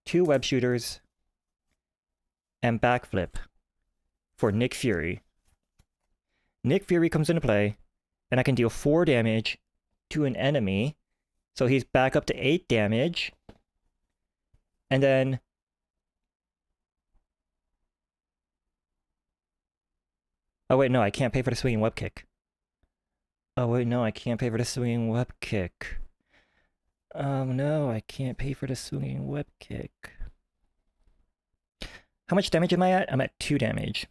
2 web shooters. And backflip for Nick Fury. Nick Fury comes into play, and I can deal 4 damage to an enemy. So he's back up to 8 damage. And then... Oh wait, no, I can't pay for the swinging web kick. Oh wait, no, I can't pay for the swinging web kick. No, I can't pay for the swinging web kick. How much damage am I at? I'm at 2 damage.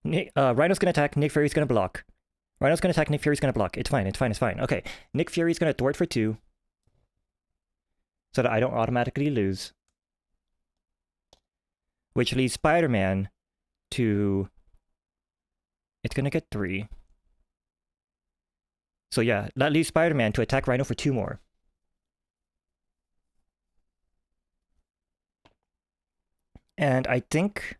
Rhino's gonna attack, Nick Fury's gonna block. Rhino's gonna attack, Nick Fury's gonna block. It's fine, it's fine, it's fine. Okay, Nick Fury's gonna thwart for 2. So that I don't automatically lose. Which leaves Spider-Man to... It's gonna get 3. So yeah, that leaves Spider-Man to attack Rhino for 2 more. And I think...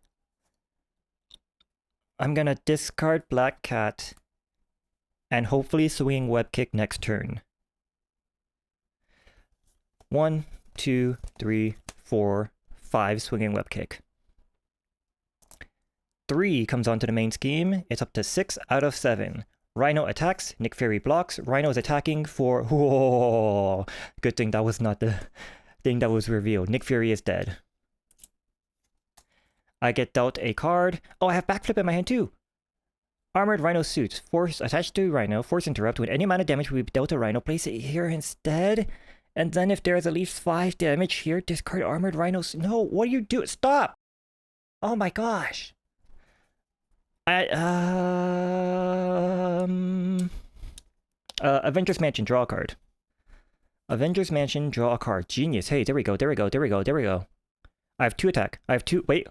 I'm gonna discard Black Cat and hopefully swing web kick next turn. 1, 2, 3, 4, 5 swinging web kick. 3 comes onto the main scheme. It's up to 6 out of 7. Rhino attacks, Nick Fury blocks. Rhino is attacking for... Whoa! Good thing that was not the thing that was revealed. Nick Fury is dead. I get dealt a card. Oh, I have backflip in my hand too! Armored Rhino suit. Force attached to Rhino. Force interrupt. When any amount of damage will be dealt to Rhino, place it here instead. And then if there is at least 5 damage here, discard Armored Rhino suit. No, what are you doing? Stop! Oh my gosh! Avengers Mansion, draw a card. Avengers Mansion, draw a card. Genius. Hey, there we go. I have 2 attack. I have 2... Wait.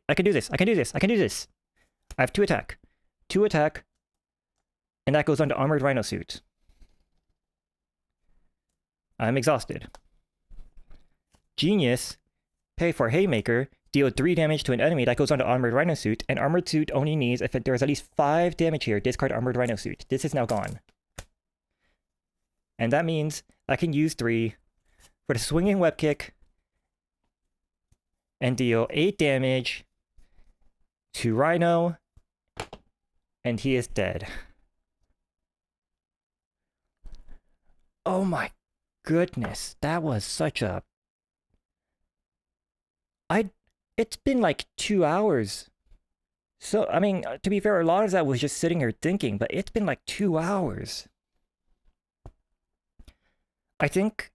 I can do this. I can do this. I have 2 attack. 2 attack. And that goes on to Armored Rhino suit. I'm exhausted. Genius. Pay for Haymaker. Deal 3 damage to an enemy. That goes on to Armored Rhino suit. And Armored suit only needs, if there's at least 5 damage here, discard Armored Rhino suit. This is now gone. And that means I can use 3 for the swinging web kick and deal 8 damage to Rhino, and he is dead. Oh my goodness, that was such a... It's been like 2 hours. So, I mean, to be fair, a lot of that was just sitting here thinking, but it's been like 2 hours. I think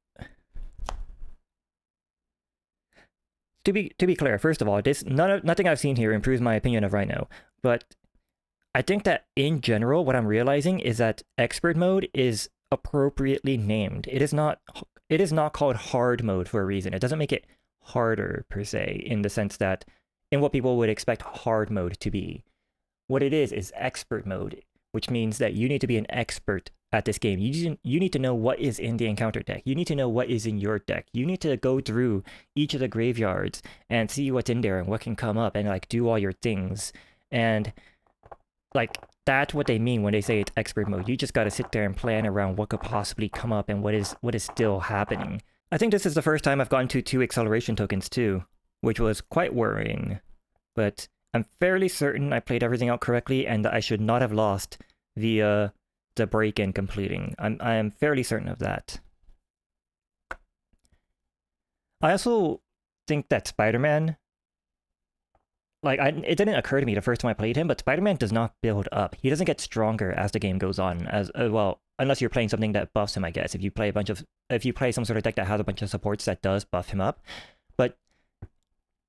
to be clear, first of all, nothing I've seen here improves my opinion of Rhino, but I think that in general, what I'm realizing is that expert mode is appropriately named. It is not called hard mode for a reason. It doesn't make it harder per se in the sense that in what people would expect hard mode to be. What it is expert mode, which means that you need to be an expert at this game. You need to know what is in the encounter deck. You need to know what is in your deck. You need to go through each of the graveyards and see what's in there and what can come up and like do all your things. And like that's what they mean when they say it's expert mode. You just got to sit there and plan around what could possibly come up and what is still happening. I think this is the first time I've gotten to 2 acceleration tokens too, which was quite worrying. But I'm fairly certain I played everything out correctly and that I should not have lost via the break-in completing. I am fairly certain of that. I also think that Spiderman, like, it didn't occur to me the first time I played him, but Spiderman does not build up. He doesn't get stronger as the game goes on, as well, unless you're playing something that buffs him, I guess. If you play some sort of deck that has a bunch of supports that does buff him up. But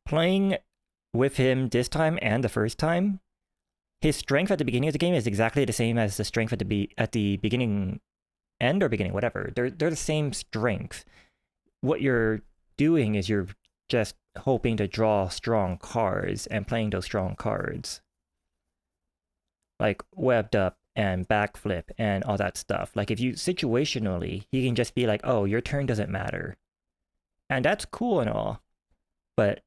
playing with him this time and the first time, his strength at the beginning of the game is exactly the same as the strength at the beginning, end or beginning, whatever. They're the same strength. What you're doing is you're just hoping to draw strong cards and playing those strong cards. Like webbed up and backflip and all that stuff. Like if you situationally, he can just be like, oh, your turn doesn't matter. And that's cool and all. But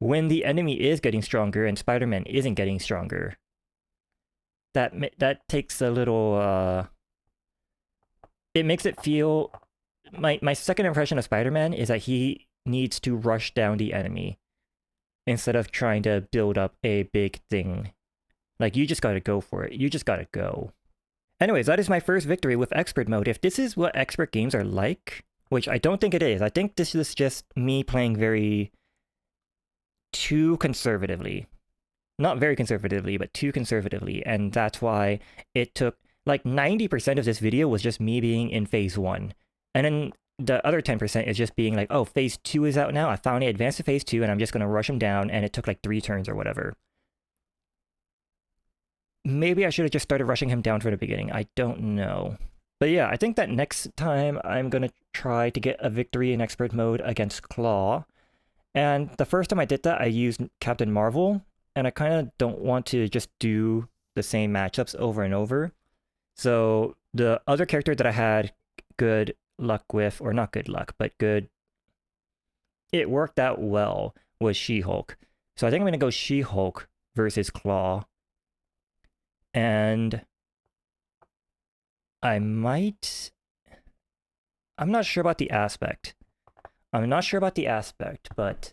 when the enemy is getting stronger and Spider-Man isn't getting stronger, that takes a little, it makes it feel... My second impression of Spider-Man is that he needs to rush down the enemy instead of trying to build up a big thing. Like, you just gotta go for it. You just gotta go. Anyways, that is my first victory with Expert Mode. If this is what Expert games are like, which I don't think it is, I think this is just me playing too conservatively. Not very conservatively, but too conservatively. And that's why it took, like, 90% of this video was just me being in phase 1. And then the other 10% is just being like, oh, phase 2 is out now. I finally advanced to phase 2 and I'm just going to rush him down. And it took like 3 turns or whatever. Maybe I should have just started rushing him down from the beginning. I don't know. But yeah, I think that next time I'm going to try to get a victory in expert mode against Claw. And the first time I did that, I used Captain Marvel. And I kind of don't want to just do the same matchups over and over. So the other character that I had good luck with, or not good luck, but good, it worked out well, was She-Hulk. So I think I'm going to go She-Hulk versus Claw. And I'm not sure about the aspect. But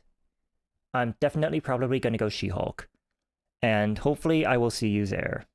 I'm definitely probably going to go She-Hulk. And hopefully I will see you there.